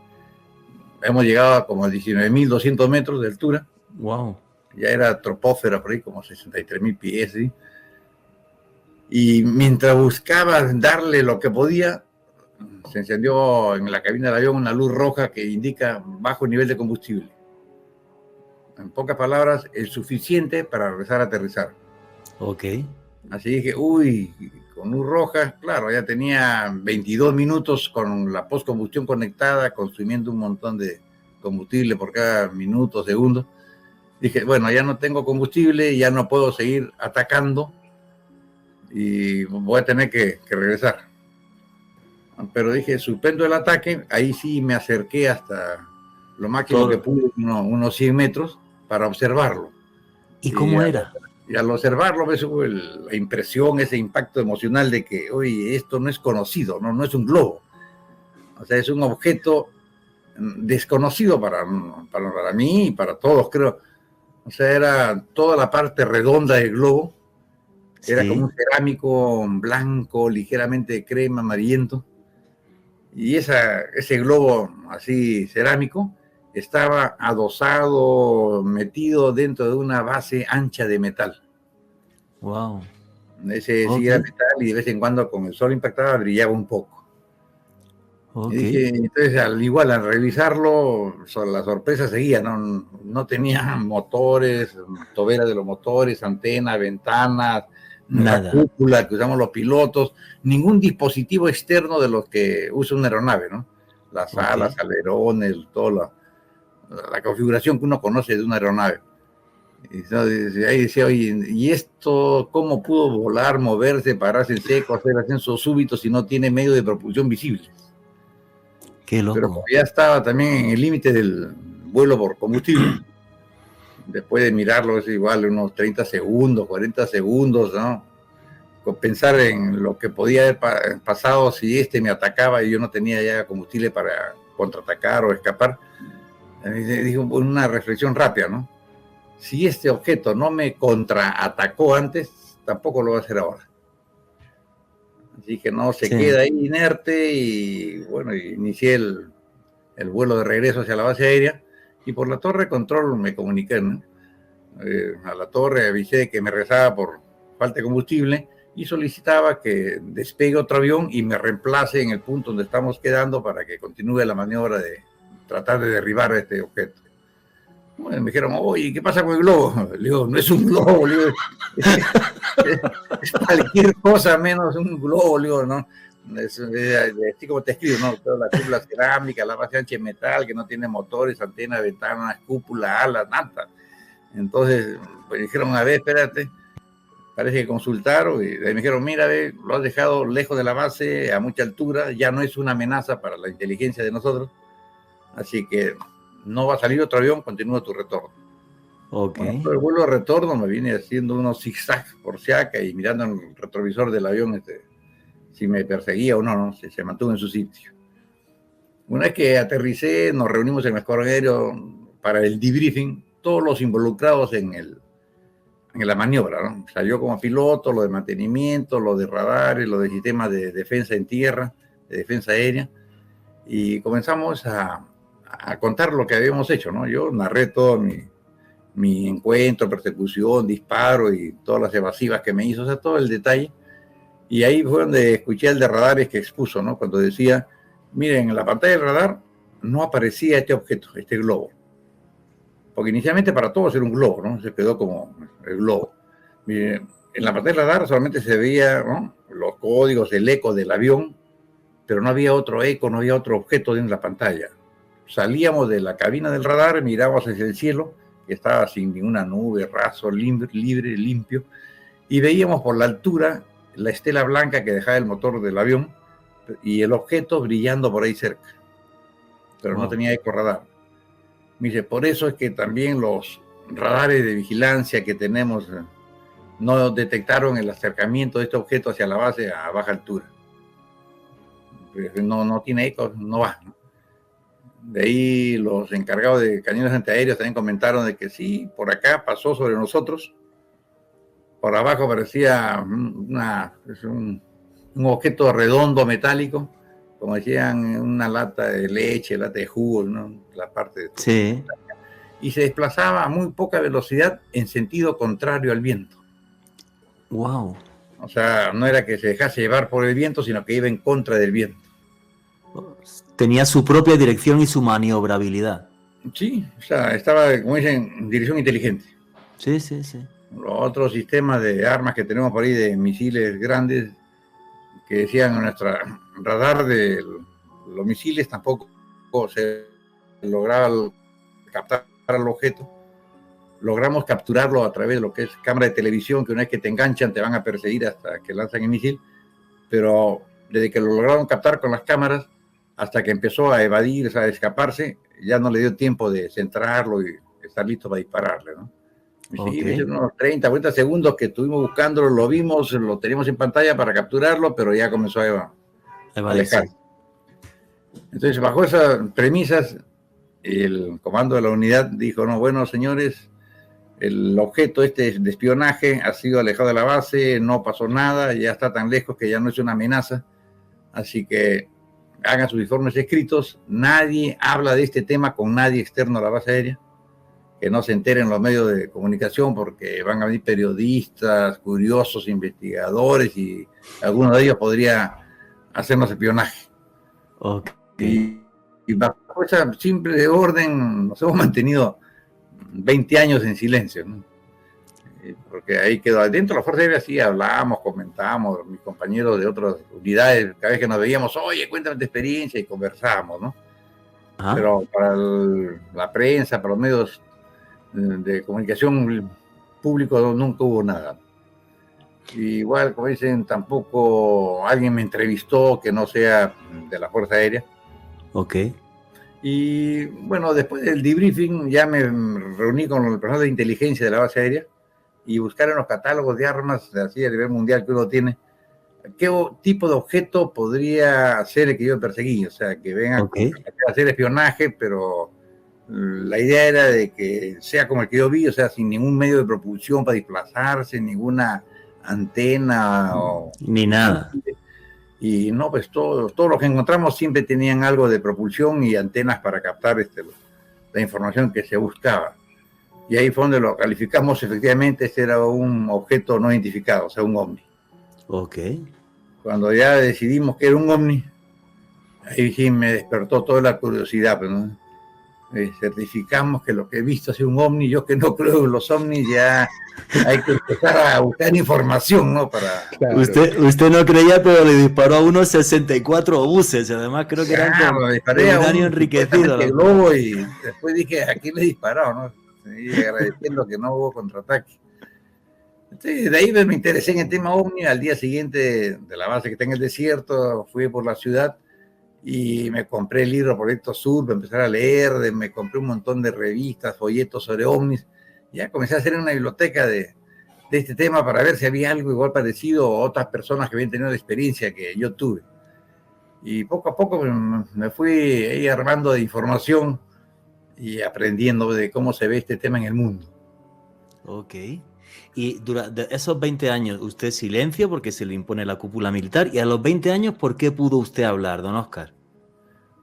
hemos llegado a como 19.200 metros de altura. Wow. Ya era tropósfera por ahí, como 63.000 pies. ¿sí? Y mientras buscaba darle lo que podía, se encendió en la cabina del avión una luz roja que indica bajo nivel de combustible. En pocas palabras, el suficiente para regresar a aterrizar. Ok. Así dije, uy, con luz roja, claro, ya tenía 22 minutos con la postcombustión conectada, consumiendo un montón de combustible por cada minuto, segundo. Dije, bueno, ya no tengo combustible, ya no puedo seguir atacando y voy a tener que regresar. Pero dije, suspendo el ataque, ahí sí me acerqué hasta lo máximo que pude, unos 100 metros, para observarlo. ¿Y cómo era? Y al observarlo, ves la impresión, ese impacto emocional de que, oye, esto no es conocido, no es un globo. O sea, es un objeto desconocido para mí y para todos, creo. O sea, era toda la parte redonda del globo. Era Sí. como un cerámico blanco, ligeramente crema, amarillento. Y ese globo así cerámico estaba adosado, metido dentro de una base ancha de metal. Wow. Ese Ok. sí era metal y de vez en cuando con el sol impactaba brillaba un poco. Ok. Y dije, entonces al revisarlo, la sorpresa seguía, no tenía motores, toberas de los motores, antenas, ventanas, Nada. la cúpula que usamos los pilotos, ningún dispositivo externo de los que usa una aeronave, ¿no? Las Ok. alas, alerones, toda la configuración que uno conoce de una aeronave. Y entonces, ahí decía, oye, ¿y esto cómo pudo volar, moverse, pararse en seco, hacer ascensos súbitos si no tiene medio de propulsión visible? Qué Pero loco. como ya estaba también en el límite del vuelo por combustible, después de mirarlo es igual unos 30 segundos, 40 segundos, ¿no? Con pensar en lo que podía haber pasado si me atacaba y yo no tenía ya combustible para contraatacar o escapar. Dijo una reflexión rápida, ¿no? Si este objeto no me contraatacó antes, tampoco lo va a hacer ahora. Así que no, se queda ahí inerte y bueno, inicié el vuelo de regreso hacia la base aérea y por la torre de control me comuniqué, ¿no? A la torre avisé que me regresaba por falta de combustible y solicitaba que despegue otro avión y me reemplace en el punto donde estamos quedando para que continúe la maniobra de tratar de derribar este objeto. Bueno, me dijeron, oye, ¿qué pasa con el globo? Le digo, no es un globo, le digo, es cualquier cosa menos un globo, le digo, ¿no? Es así como te escribo, ¿no? Toda la cúpula cerámica, la base ancha de metal, que no tiene motores, antenas, ventanas, cúpula, alas, nada. Entonces, pues dijeron, a ver, espérate, parece que consultaron y me dijeron, mira, lo has dejado lejos de la base, a mucha altura, ya no es una amenaza para la inteligencia de nosotros, así que no va a salir otro avión, continúa tu retorno. Okay. Bueno, el vuelo de retorno me viene haciendo unos zigzags por Siaca y mirando en el retrovisor del avión si me perseguía o no, ¿no? Si se mantuvo en su sitio. Una vez que aterricé, nos reunimos en el escuadrón aéreo para el debriefing, todos los involucrados en la maniobra, ¿no? Salió como piloto, lo de mantenimiento, lo de radares, lo de sistemas de defensa en tierra, de defensa aérea, y comenzamos a contar lo que habíamos hecho, ¿no? Yo narré todo mi encuentro, persecución, disparo y todas las evasivas que me hizo, o sea, todo el detalle. Y ahí fue donde escuché el de radares que expuso, ¿no? Cuando decía, miren, en la pantalla del radar no aparecía este objeto, este globo. Porque inicialmente para todos era un globo, ¿no? Se quedó como el globo. Miren, en la pantalla del radar solamente se veía, ¿no?, los códigos, el eco del avión, pero no había otro eco, no había otro objeto en la pantalla. Salíamos de la cabina del radar, mirábamos hacia el cielo, que estaba sin ninguna nube, raso, libre, limpio, y veíamos por la altura la estela blanca que dejaba el motor del avión y el objeto brillando por ahí cerca, pero no tenía eco radar. Me dice, por eso es que también los radares de vigilancia que tenemos no detectaron el acercamiento de este objeto hacia la base a baja altura. No tiene eco, no va. De ahí los encargados de cañones antiaéreos también comentaron de que sí, por acá pasó sobre nosotros. Por abajo parecía un objeto redondo metálico, como decían, una lata de leche, lata de jugo, ¿no? La parte Sí. Y se desplazaba a muy poca velocidad en sentido contrario al viento. Wow. O sea, no era que se dejase llevar por el viento, sino que iba en contra del viento. Tenía su propia dirección y su maniobrabilidad. Sí, o sea, estaba, como dicen, en dirección inteligente. Sí. Los otros sistemas de armas que tenemos por ahí, de misiles grandes, que decían en nuestra radar de los misiles, tampoco se lograba captar al objeto. Logramos capturarlo a través de lo que es cámara de televisión, que una vez que te enganchan te van a perseguir hasta que lanzan el misil, pero desde que lo lograron captar con las cámaras hasta que empezó a evadir, o sea, a escaparse, ya no le dio tiempo de centrarlo y estar listo para dispararle, ¿no? Sí, unos 30, 40 segundos que estuvimos buscándolo, lo vimos, lo teníamos en pantalla para capturarlo, pero ya comenzó a alejar. Entonces, bajo esas premisas, el comando de la unidad dijo, no, bueno, señores, el objeto de espionaje ha sido alejado de la base, no pasó nada, ya está tan lejos que ya no es una amenaza, así que hagan sus informes escritos, nadie habla de este tema con nadie externo a la base aérea, que no se enteren los medios de comunicación porque van a venir periodistas, curiosos, investigadores y alguno de ellos podría hacernos espionaje. Y bajo esa simple orden nos hemos mantenido 20 años en silencio, ¿no? Porque ahí quedó adentro de la Fuerza Aérea, sí hablábamos, comentábamos, mis compañeros de otras unidades, cada vez que nos veíamos, oye, cuéntame tu experiencia, y conversábamos, ¿no? Ajá. Pero para la prensa, para los medios de comunicación público nunca hubo nada. Igual, como dicen, tampoco alguien me entrevistó que no sea de la Fuerza Aérea. Y bueno, después del debriefing ya me reuní con el personal de inteligencia de la base aérea y buscar en los catálogos de armas así a nivel mundial que uno tiene, qué tipo de objeto podría ser el que yo perseguí. O sea, que venga a hacer espionaje, pero la idea era de que sea como el que yo vi, o sea, sin ningún medio de propulsión para desplazarse, ninguna antena ni nada. Y no, pues todo lo que encontramos siempre tenían algo de propulsión y antenas para captar la información que se buscaba. Y ahí fue donde lo calificamos, efectivamente, este era un objeto no identificado, o sea, un ovni. Ok. Cuando ya decidimos que era un ovni, ahí sí me despertó toda la curiosidad, pues, ¿no? Certificamos que lo que he visto es un ovni. Yo que no creo en los ovnis, ya hay que empezar a buscar información, ¿no? Claro. Usted no creía, pero le disparó a unos 64 obuses, además creo que eran con uranio enriquecido. El globo, y después dije, ¿a quién le he disparado, no? Y agradeciendo que no hubo contraataque. Entonces, de ahí me interesé en el tema ovni. Al día siguiente de la base que está en el desierto, fui por la ciudad y me compré el libro Proyecto Sur para empezar a leer, me compré un montón de revistas, folletos sobre ovnis. Ya comencé a hacer una biblioteca de este tema para ver si había algo igual parecido o otras personas que habían tenido la experiencia que yo tuve. Y poco a poco me fui ahí armando de información y aprendiendo de cómo se ve este tema en el mundo. Ok. Y durante esos 20 años, usted silencio porque se le impone la cúpula militar, y a los 20 años, ¿por qué pudo usted hablar, don Óscar?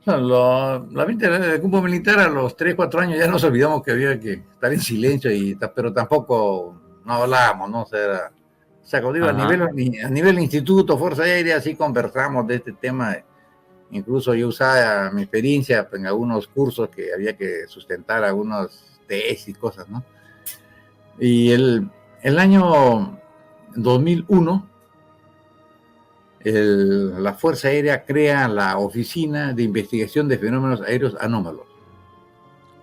La 20 años de cúpula militar, a los 3, 4 años ya nos olvidamos que había que estar en silencio, pero tampoco no hablábamos, ¿no? O sea, como digo, a nivel instituto, Fuerza Aérea, sí conversamos de este tema. Incluso yo usaba mi experiencia en algunos cursos que había que sustentar algunas tesis, cosas, ¿no? Y el año 2001, la Fuerza Aérea crea la Oficina de Investigación de Fenómenos Aéreos Anómalos.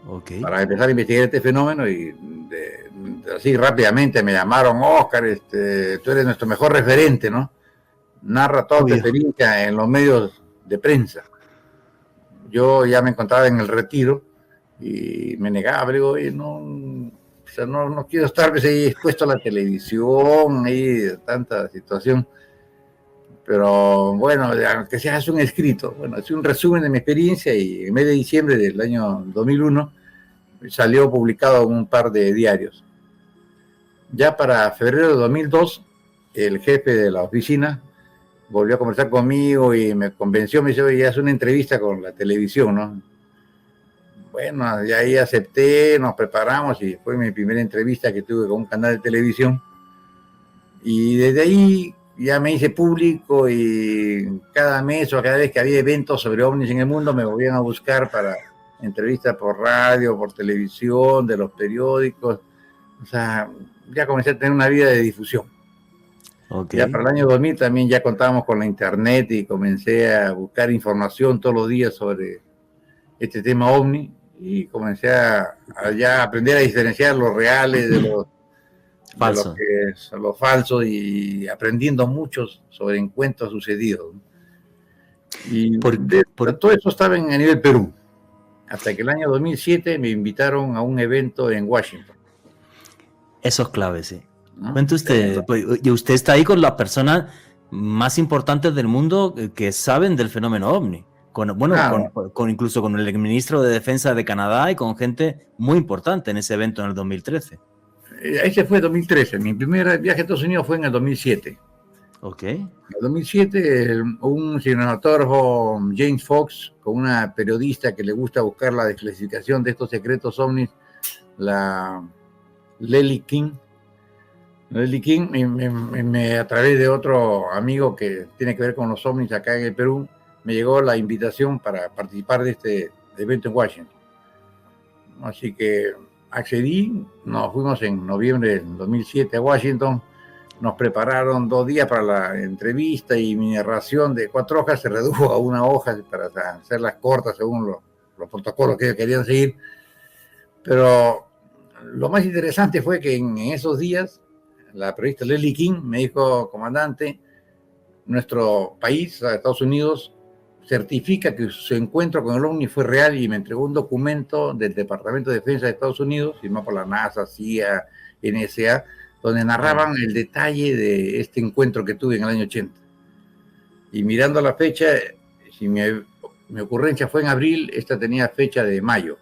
Okay. Para empezar a investigar este fenómeno, y así rápidamente me llamaron, Óscar, tú eres nuestro mejor referente, ¿no? Narra toda tu experiencia en los medios de prensa. Yo ya me encontraba en el retiro y me negaba, pero digo, oye, no quiero estar pues, ahí expuesto a la televisión, ahí tanta situación. Pero bueno, aunque sea un escrito, bueno, es un resumen de mi experiencia, y en mes de diciembre del año 2001 salió publicado en un par de diarios. Ya para febrero de 2002, el jefe de la oficina volvió a conversar conmigo y me convenció, me dice, oye, haz una entrevista con la televisión, ¿no? Bueno, ya ahí acepté, nos preparamos y fue mi primera entrevista que tuve con un canal de televisión. Y desde ahí ya me hice público, y cada mes o cada vez que había eventos sobre ovnis en el mundo me volvían a buscar para entrevistas por radio, por televisión, de los periódicos. O sea, ya comencé a tener una vida de difusión. Okay. Ya para el año 2000 también ya contábamos con la internet y comencé a buscar información todos los días sobre este tema ovni, y comencé a ya aprender a diferenciar los reales de los falsos, los falsos, y aprendiendo muchos sobre encuentros sucedidos. Y todo eso estaba a nivel Perú, hasta que el año 2007 me invitaron a un evento en Washington. Eso es clave, sí. ¿No? Cuente usted, y usted está ahí con las personas más importantes del mundo que saben del fenómeno ovni. Incluso con el ministro de Defensa de Canadá y con gente muy importante en ese evento en el 2013. Ese fue 2013. Mi primer viaje a Estados Unidos fue en el 2007. Ok. En el 2007, un cinematógrafo, James Fox, con una periodista que le gusta buscar la desclasificación de estos secretos ovnis, la Lely King, a través de otro amigo que tiene que ver con los ovnis acá en el Perú, me llegó la invitación para participar de este evento en Washington. Así que accedí, nos fuimos en noviembre del 2007 a Washington, nos prepararon 2 días para la entrevista, y mi narración de 4 hojas se redujo a 1 hoja para hacerlas cortas según los protocolos que querían seguir. Pero lo más interesante fue que en esos días la periodista Lely King me dijo, comandante, nuestro país, Estados Unidos, certifica que su encuentro con el OVNI fue real y me entregó un documento del Departamento de Defensa de Estados Unidos, firmado por la NASA, CIA, NSA, donde narraban el detalle de este encuentro que tuve en el año 80. Y mirando la fecha, si mi ocurrencia fue en abril, esta tenía fecha de mayo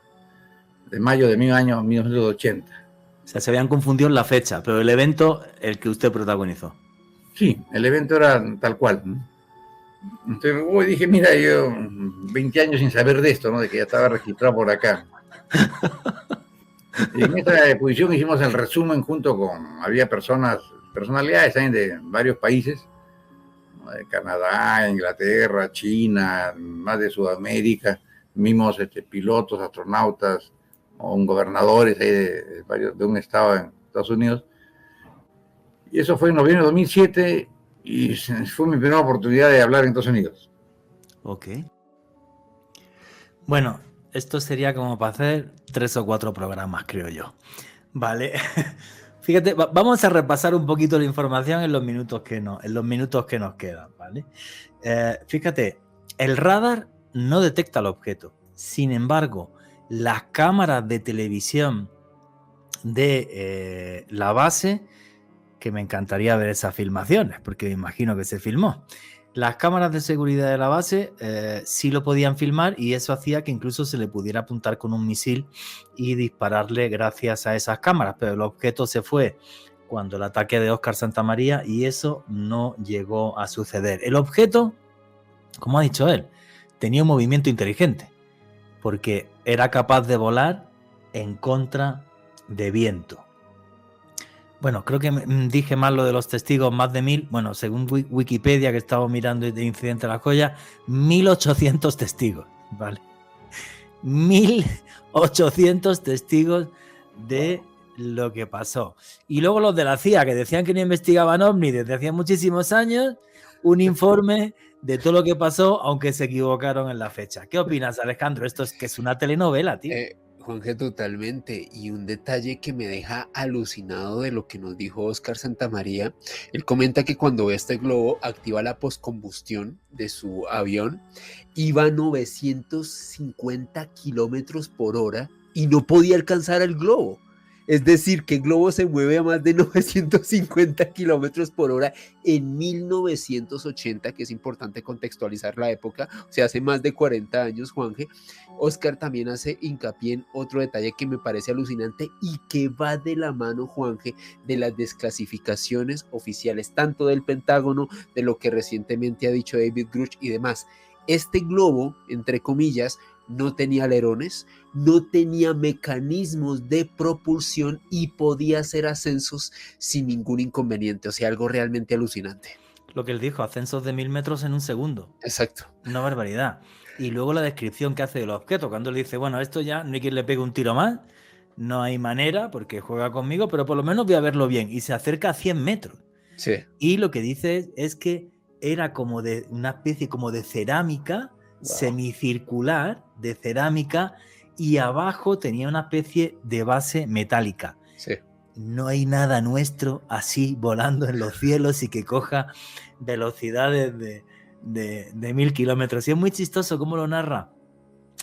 de mi año 1980. O sea, se habían confundido en la fecha, pero el evento, el que usted protagonizó. Sí, el evento era tal cual. Entonces dije, mira, yo 20 años sin saber de esto, ¿no? De que ya estaba registrado por acá. Y en esta exposición hicimos el resumen junto con, había personalidades también de varios países, ¿no? De Canadá, Inglaterra, China, más de Sudamérica, mismos pilotos, astronautas, o gobernadores ahí de un estado en Estados Unidos. Y eso fue en noviembre de 2007 y fue mi primera oportunidad de hablar en Estados Unidos. Ok. Bueno, esto sería como para hacer 3 o 4 programas, creo yo. Vale. Fíjate, vamos a repasar un poquito la información en los minutos que nos quedan, ¿vale? Fíjate, el radar no detecta el objeto. Sin embargo, las cámaras de televisión de la base, que me encantaría ver esas filmaciones, porque me imagino que se filmó. Las cámaras de seguridad de la base sí lo podían filmar y eso hacía que incluso se le pudiera apuntar con un misil y dispararle gracias a esas cámaras, pero el objeto se fue cuando el ataque de Óscar Santamaría y eso no llegó a suceder. El objeto, como ha dicho él, tenía un movimiento inteligente porque era capaz de volar en contra de viento. Bueno, creo que dije mal lo de los testigos, más de 1000. Bueno, según Wikipedia, que estaba mirando el incidente de la joya, 1800 testigos, ¿vale? 1800 testigos de lo que pasó. Y luego los de la CIA, que decían que no investigaban ovnis desde hacía muchísimos años, un informe de todo lo que pasó, aunque se equivocaron en la fecha. ¿Qué opinas, Alejandro? Esto es que es una telenovela, tío. Juanje, totalmente. Y un detalle que me deja alucinado de lo que nos dijo Óscar Santamaría, él comenta que cuando este globo activa la poscombustión de su avión, iba a 950 kilómetros por hora y no podía alcanzar el globo. Es decir, que el globo se mueve a más de 950 kilómetros por hora en 1980, que es importante contextualizar la época, o sea, hace más de 40 años, Juanje. Óscar también hace hincapié en otro detalle que me parece alucinante y que va de la mano, Juanje, de las desclasificaciones oficiales, tanto del Pentágono, de lo que recientemente ha dicho David Grush y demás. Este globo, entre comillas, no tenía alerones, no tenía mecanismos de propulsión y podía hacer ascensos sin ningún inconveniente, o sea, algo realmente alucinante. Lo que él dijo, ascensos de 1000 metros en un segundo. Exacto. Una barbaridad. Y luego la descripción que hace del objeto, cuando le dice, bueno, esto ya no hay quien le pegue un tiro más, no hay manera porque juega conmigo, pero por lo menos voy a verlo bien. Y se acerca a 100 metros. Sí. Y lo que dice es que era como de una especie como de cerámica, semicircular de cerámica, y abajo tenía una especie de base metálica. Sí. No hay nada nuestro así volando en los cielos y que coja velocidades de 1000 kilómetros. Y es muy chistoso cómo lo narra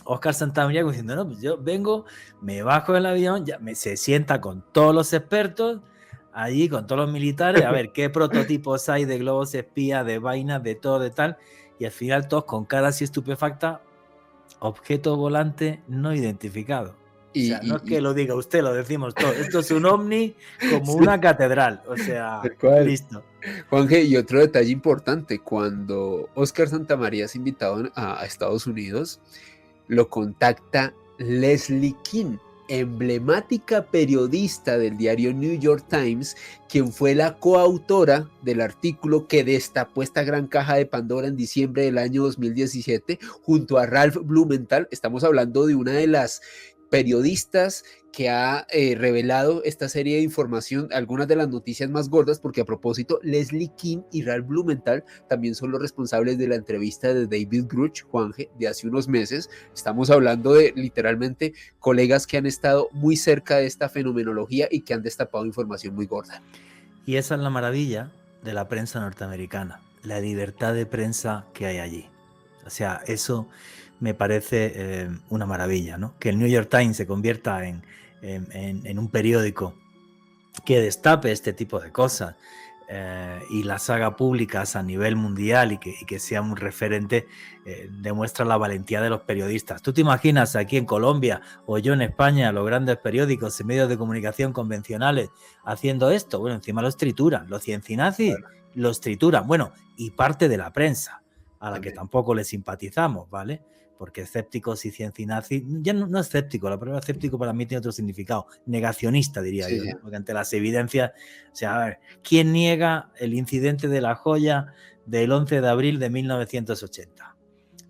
Óscar Santamaría diciendo, no, pues yo vengo, me bajo del avión, se sienta con todos los expertos allí, con todos los militares, a ver qué prototipos hay de globos espía, de vainas, de todo, de tal. Y al final todos con cara así estupefacta, objeto volante no identificado. O sea, no es que lo diga usted, lo decimos todos. Esto es un ovni como una catedral. O sea, listo. Juanje, y otro detalle importante, cuando Óscar Santamaría es invitado a Estados Unidos, lo contacta Leslie King, emblemática periodista del diario New York Times, quien fue la coautora del artículo que destapó esta gran caja de Pandora en diciembre del año 2017, junto a Ralph Blumenthal. Estamos hablando de una de las periodistas que ha revelado esta serie de información, algunas de las noticias más gordas, porque a propósito, Leslie King y Ralph Blumenthal también son los responsables de la entrevista de David Grush, Juanje, de hace unos meses. Estamos hablando de literalmente colegas que han estado muy cerca de esta fenomenología y que han destapado información muy gorda. Y esa es la maravilla de la prensa norteamericana, la libertad de prensa que hay allí. O sea, eso me parece una maravilla, ¿no? Que el New York Times se convierta en un periódico que destape este tipo de cosas y las haga públicas a nivel mundial y que sea un referente, demuestra la valentía de los periodistas. ¿Tú te imaginas aquí en Colombia o yo en España los grandes periódicos y medios de comunicación convencionales haciendo esto? Bueno, encima los trituran, los ciencinazis los trituran, bueno, y parte de la prensa, a la que tampoco le simpatizamos, ¿vale? Porque escépticos y ciencinazis, ya no escéptico, la palabra escéptico para mí tiene otro significado, negacionista diría yo, ¿no? Porque ante las evidencias, o sea, a ver, ¿quién niega el incidente de La Joya del 11 de abril de 1980?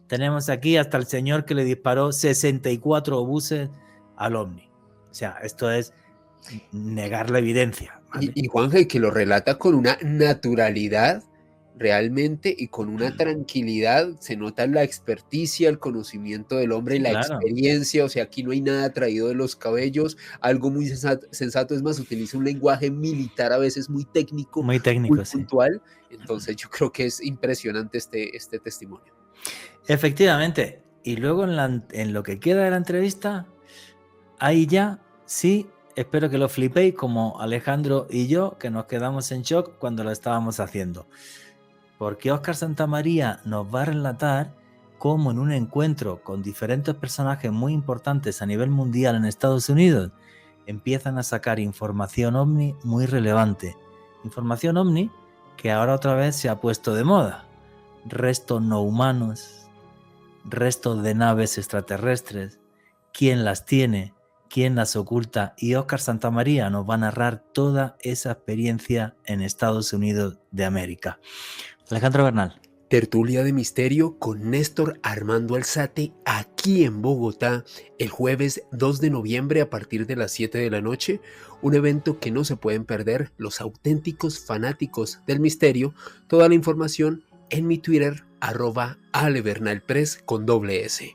Tenemos aquí hasta el señor que le disparó 64 obuses al Omni. O sea, esto es negar la evidencia, ¿vale? Y Juanje, que lo relata con una naturalidad realmente y con una tranquilidad, se nota la experticia, el conocimiento del hombre, la experiencia, o sea, aquí no hay nada traído de los cabellos, algo muy sensato, es más, utiliza un lenguaje militar a veces muy técnico, muy puntual, entonces yo creo que es impresionante este testimonio. Efectivamente, y luego en lo que queda de la entrevista, ahí ya sí, espero que lo flipéis como Alejandro y yo, que nos quedamos en shock cuando lo estábamos haciendo. Porque Óscar Santamaría nos va a relatar cómo en un encuentro con diferentes personajes muy importantes a nivel mundial en Estados Unidos empiezan a sacar información ovni muy relevante. Información ovni que ahora otra vez se ha puesto de moda. Restos no humanos, restos de naves extraterrestres, quién las tiene, quién las oculta, y Óscar Santamaría nos va a narrar toda esa experiencia en Estados Unidos de América. Alejandro Bernal. Tertulia de Misterio con Néstor Armando Alzate aquí en Bogotá el jueves 2 de noviembre a partir de las 7 de la noche, un evento que no se pueden perder los auténticos fanáticos del misterio. Toda la información en mi Twitter @alebernalpress con $S.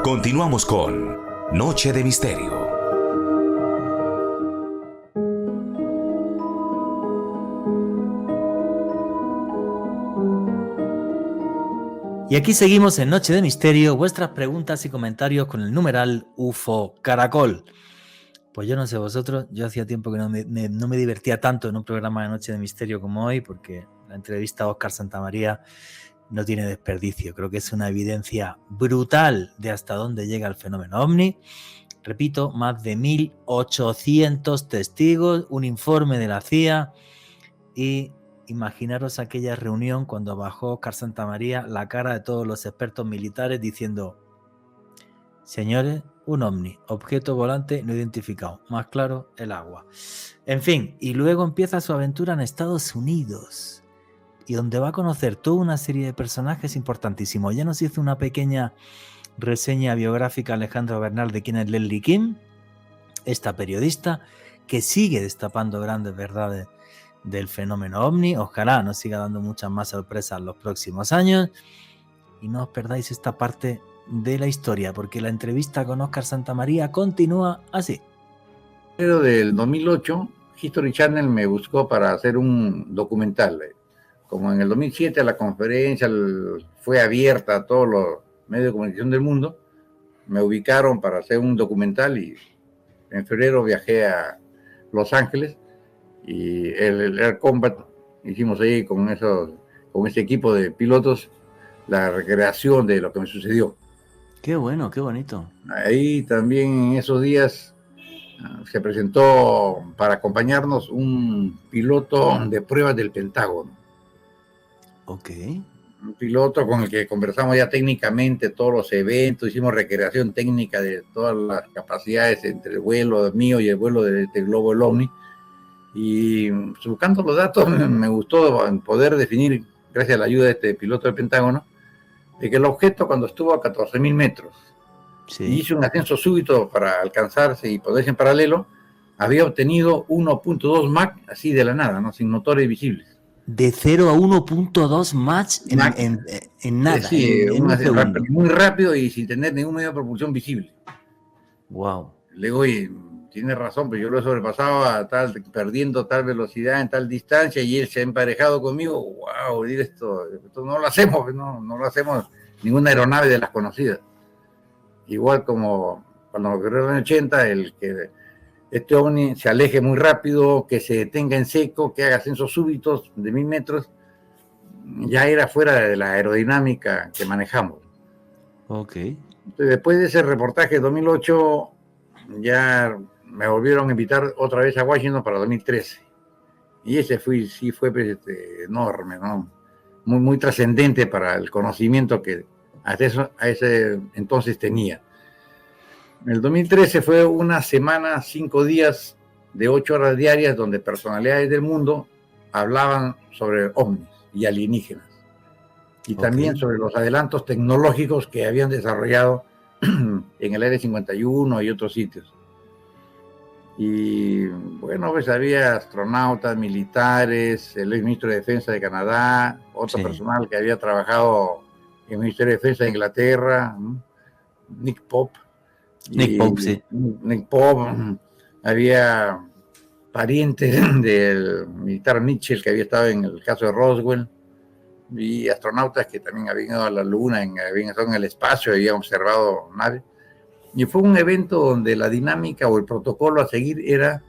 Continuamos con Noche de Misterio. Y aquí seguimos en Noche de Misterio, vuestras preguntas y comentarios con el numeral UFO Caracol. Pues yo no sé vosotros, yo hacía tiempo que no me divertía tanto en un programa de Noche de Misterio como hoy, porque la entrevista a Óscar Santamaría no tiene desperdicio. Creo que es una evidencia brutal de hasta dónde llega el fenómeno ovni. Repito, más de 1.800 testigos, un informe de la CIA y imaginaros aquella reunión cuando bajó Óscar Santamaría, la cara de todos los expertos militares diciendo: señores, un ovni, objeto volante no identificado, más claro, el agua. En fin, y luego empieza su aventura en Estados Unidos, y donde va a conocer toda una serie de personajes importantísimos. Ya nos hizo una pequeña reseña biográfica Alejandro Bernal de quién es Leslie Kim, esta periodista que sigue destapando grandes verdades del fenómeno ovni. Ojalá nos siga dando muchas más sorpresas en los próximos años y no os perdáis esta parte de la historia, porque la entrevista con Óscar Santamaría continúa así. En enero del 2008, History Channel me buscó para hacer un documental. Como en el 2007 la conferencia fue abierta a todos los medios de comunicación del mundo, me ubicaron para hacer un documental y en febrero viajé a Los Ángeles y el Air Combat hicimos ahí con ese equipo de pilotos la recreación de lo que me sucedió. Qué bueno, qué bonito. Ahí también en esos días se presentó para acompañarnos un piloto de pruebas del Pentágono. Ok. Un piloto con el que conversamos ya técnicamente todos los eventos, hicimos recreación técnica de todas las capacidades entre el vuelo mío y el vuelo de este globo, el Omni. Y buscando los datos me gustó poder definir, gracias a la ayuda de este piloto del Pentágono, de que el objeto cuando estuvo a 14.000 metros y hizo un ascenso súbito para alcanzarse y ponerse en paralelo, había obtenido 1.2 Mach así de la nada, ¿no? Sin motores visibles. De 0 a 1.2 Mach en nada. Sí, muy rápido y sin tener ningún medio de propulsión visible. Wow. Luego tiene razón, pero yo lo he sobrepasado perdiendo tal velocidad en tal distancia y él se ha emparejado conmigo. Wow, esto no lo hacemos, no lo hacemos ninguna aeronave de las conocidas. Igual como cuando ocurrió en el 80, el que este ovni se aleje muy rápido, que se detenga en seco, que haga ascensos súbitos de 1000 metros, ya era fuera de la aerodinámica que manejamos. Ok. Entonces, después de ese reportaje de 2008, ya me volvieron a invitar otra vez a Washington para 2013. Y ese sí fue pues, enorme, ¿no? Muy, muy trascendente para el conocimiento que a ese entonces tenía. El 2013 fue una semana, 5 días de 8 horas diarias donde personalidades del mundo hablaban sobre ovnis y alienígenas. Y también sobre los adelantos tecnológicos que habían desarrollado en el Área 51 y otros sitios. Y bueno, pues había astronautas, militares, el ex ministro de Defensa de Canadá, otro personal que había trabajado en el Ministerio de Defensa de Inglaterra, Nick Pope. Nick Pope, había parientes del militar Mitchell que había estado en el caso de Roswell, y astronautas que también habían ido a la Luna, habían estado en el espacio, habían observado naves. Y fue un evento donde la dinámica o el protocolo a seguir era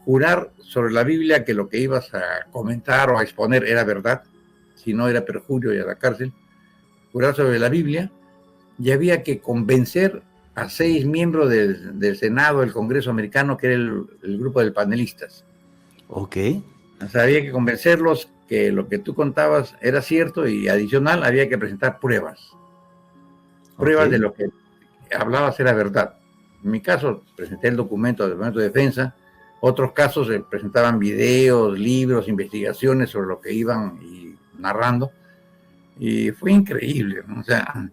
jurar sobre la Biblia que lo que ibas a comentar o a exponer era verdad, si no era perjurio y a la cárcel. Jurar sobre la Biblia, y había que convencer a 6 miembros del Senado, del Congreso americano, que era el grupo de panelistas. Ok. O sea, había que convencerlos que lo que tú contabas era cierto, y adicional había que presentar pruebas. Pruebas de lo que hablabas era verdad. En mi caso, presenté el documento del Departamento de Defensa. Otros casos presentaban videos, libros, investigaciones sobre lo que iban narrando. Y fue increíble, ¿no? O sea,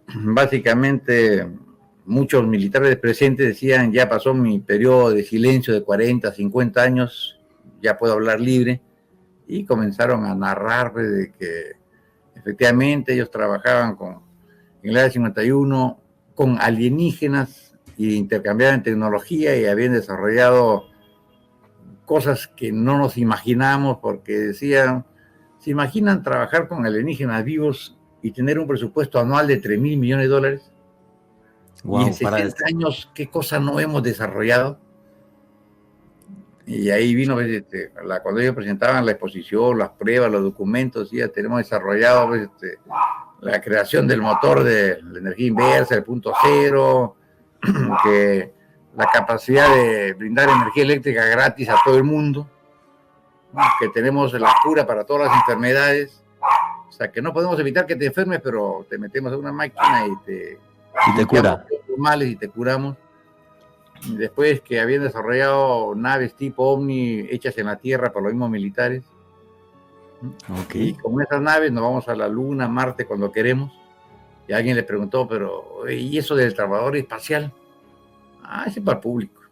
básicamente muchos militares presentes decían: ya pasó mi periodo de silencio de 40, 50 años, ya puedo hablar libre. Y comenzaron a narrar de que efectivamente ellos trabajaban en el Área 51 con alienígenas y intercambiaban tecnología y habían desarrollado cosas que no nos imaginamos, porque decían: ¿se imaginan trabajar con alienígenas vivos y tener un presupuesto anual de $3,000 millones? Wow, y en 60 años, ¿qué cosa no hemos desarrollado? Y ahí vino, cuando ellos presentaban la exposición, las pruebas, los documentos, ya tenemos desarrollado la creación del motor de la energía inversa, el punto cero, que la capacidad de brindar energía eléctrica gratis a todo el mundo, que tenemos la cura para todas las enfermedades. O sea, que no podemos evitar que te enfermes, pero te metemos en una máquina y te cura. Los males y te curamos. Y después que habían desarrollado naves tipo OVNI hechas en la Tierra por los mismos militares. Y con esas naves nos vamos a la Luna, Marte, cuando queremos. Y alguien le preguntó: pero ¿y eso del trabajador espacial? Ese es para el público.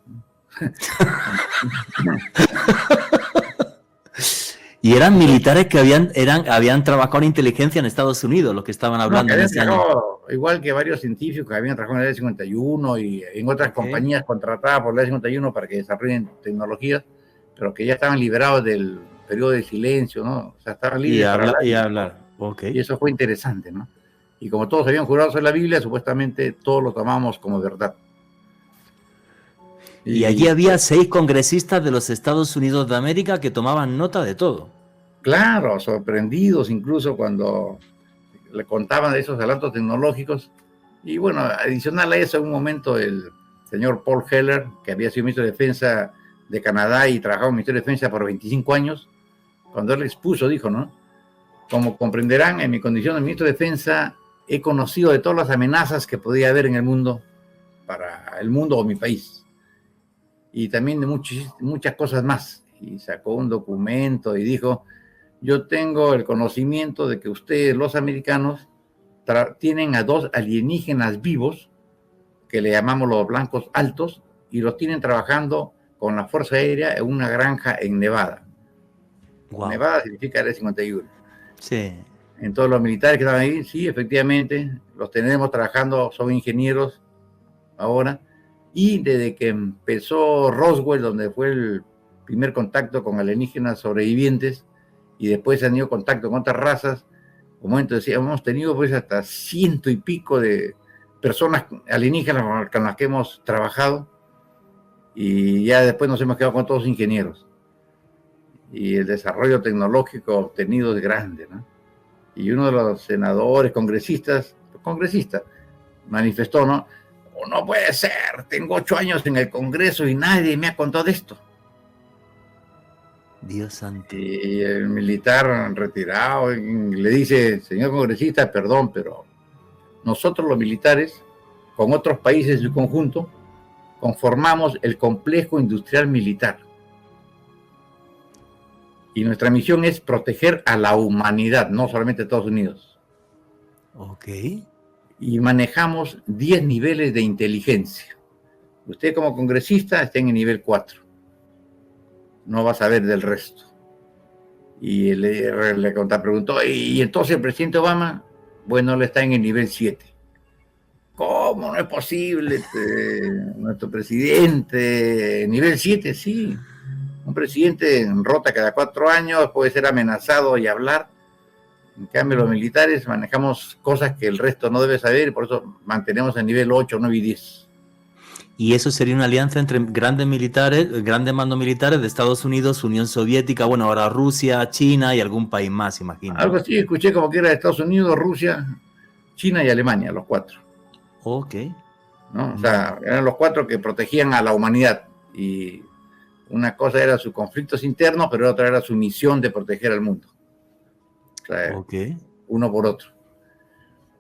Y eran militares que habían trabajado en inteligencia en Estados Unidos, los que estaban hablando en ese año. Igual que varios científicos que habían trabajado en el Área 51 y en otras compañías contratadas por el Área 51 para que desarrollen tecnologías, pero que ya estaban liberados del periodo de silencio, ¿no? O sea, estaban libres para hablar. Y eso fue interesante, ¿no? Y como todos habían jurado sobre la Biblia, supuestamente todos lo tomamos como verdad. Y allí había 6 congresistas de los Estados Unidos de América que tomaban nota de todo. Claro, sorprendidos incluso cuando le contaban de esos adelantos tecnológicos. Y bueno, adicional a eso, en un momento el señor Paul Heller, que había sido ministro de Defensa de Canadá y trabajaba en el Ministerio de Defensa por 25 años, cuando él expuso, dijo, ¿no? Como comprenderán, en mi condición de ministro de Defensa, he conocido de todas las amenazas que podía haber en el mundo, para el mundo o mi país. Y también de muchas cosas más. Y sacó un documento y dijo: yo tengo el conocimiento de que ustedes, los americanos, tienen a 2 alienígenas vivos, que le llamamos los blancos altos, y los tienen trabajando con la Fuerza Aérea en una granja en Nevada. Wow. Nevada significa Área 51. Sí. Entonces los militares que estaban ahí, sí, efectivamente, los tenemos trabajando, son ingenieros ahora, Y desde que empezó Roswell, donde fue el primer contacto con alienígenas sobrevivientes, y después han tenido contacto con otras razas, como entonces hemos tenido pues hasta 100 y pico de personas alienígenas con las que hemos trabajado, y ya después nos hemos quedado con todos ingenieros. Y el desarrollo tecnológico obtenido es grande, ¿no? Y uno de los senadores, congresista, manifestó, ¿no? Oh, no puede ser, tengo 8 años en el Congreso y nadie me ha contado de esto. Dios santo. Y el militar retirado le dice, señor congresista, perdón, pero nosotros los militares, con otros países en su conjunto, conformamos el complejo industrial militar. Y nuestra misión es proteger a la humanidad, no solamente a Estados Unidos. Ok. Y manejamos 10 niveles de inteligencia. Usted como congresista está en el nivel 4. No va a saber del resto. Y le preguntó, ¿y entonces el presidente Obama? Bueno, él está en el nivel 7. ¿Cómo? No es posible. Nuestro presidente, nivel 7, sí. Un presidente rota cada 4 años, puede ser amenazado y hablar. En cambio, los militares manejamos cosas que el resto no debe saber y por eso mantenemos el nivel 8, 9 y 10. Y eso sería una alianza entre grandes mandos militares de Estados Unidos, Unión Soviética, bueno, ahora Rusia, China y algún país más, imagino. Algo así, escuché como que era Estados Unidos, Rusia, China y Alemania, los 4. Ok. ¿No? O sea, eran los 4 que protegían a la humanidad. Y una cosa era sus conflictos internos, pero otra era su misión de proteger al mundo. O sea, Okay. Uno por otro.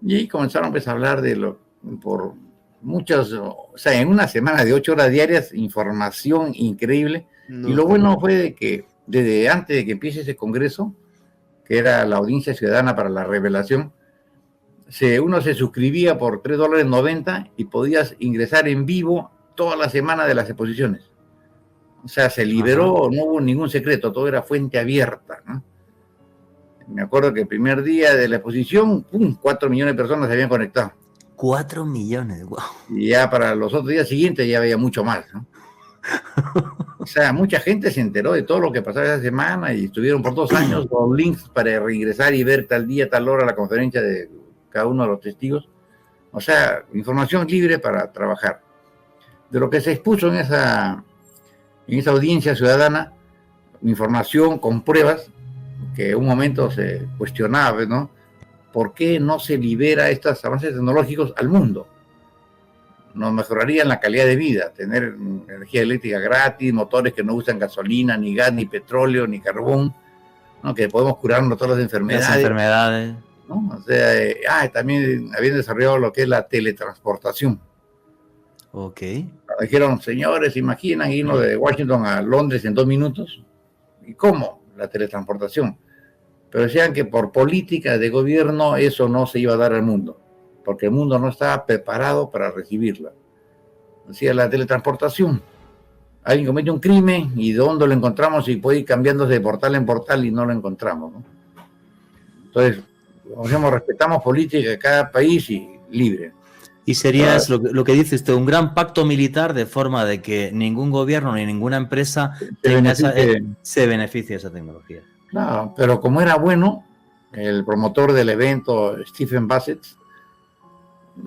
Y ahí comenzaron pues, a hablar de por muchas, o sea, en una semana de 8 horas diarias, información increíble. No, y lo bueno fue de que desde antes de que empiece ese congreso, que era la audiencia ciudadana para la revelación, uno se suscribía por $3.90 y podías ingresar en vivo toda la semana de las exposiciones. O sea, se liberó, no hubo ningún secreto, todo era fuente abierta, ¿no? Me acuerdo que el primer día de la exposición, 4 millones de personas se habían conectado. 4 millones, wow. Y ya para los otros días siguientes ya había mucho más, ¿no? O sea, mucha gente se enteró de todo lo que pasaba esa semana y estuvieron por 2 años con links para reingresar y ver tal día, tal hora la conferencia de cada uno de los testigos. O sea, información libre para trabajar. De lo que se expuso en esa audiencia ciudadana, información con pruebas, que en un momento se cuestionaba, ¿no? ¿Por qué no se libera estos avances tecnológicos al mundo? Nos mejorarían la calidad de vida, tener energía eléctrica gratis, motores que no usan gasolina, ni gas, ni petróleo, ni carbón, ¿no? Que podemos curarnos todas las enfermedades. Las enfermedades. ¿No? O sea, también habían desarrollado lo que es la teletransportación. Ok. Dijeron, señores, imaginan irnos de Washington a Londres en 2 minutos. ¿Y cómo? La teletransportación. Pero decían que por política de gobierno eso no se iba a dar al mundo, porque el mundo no estaba preparado para recibirla. Decía la teletransportación. Alguien comete un crimen y de dónde lo encontramos y puede ir cambiándose de portal en portal y no lo encontramos, ¿no? Entonces, como decimos, respetamos política de cada país y libre. Y sería lo que dice usted, un gran pacto militar de forma de que ningún gobierno ni ninguna empresa se beneficie de esa tecnología. Claro, pero como era bueno, el promotor del evento, Stephen Bassett,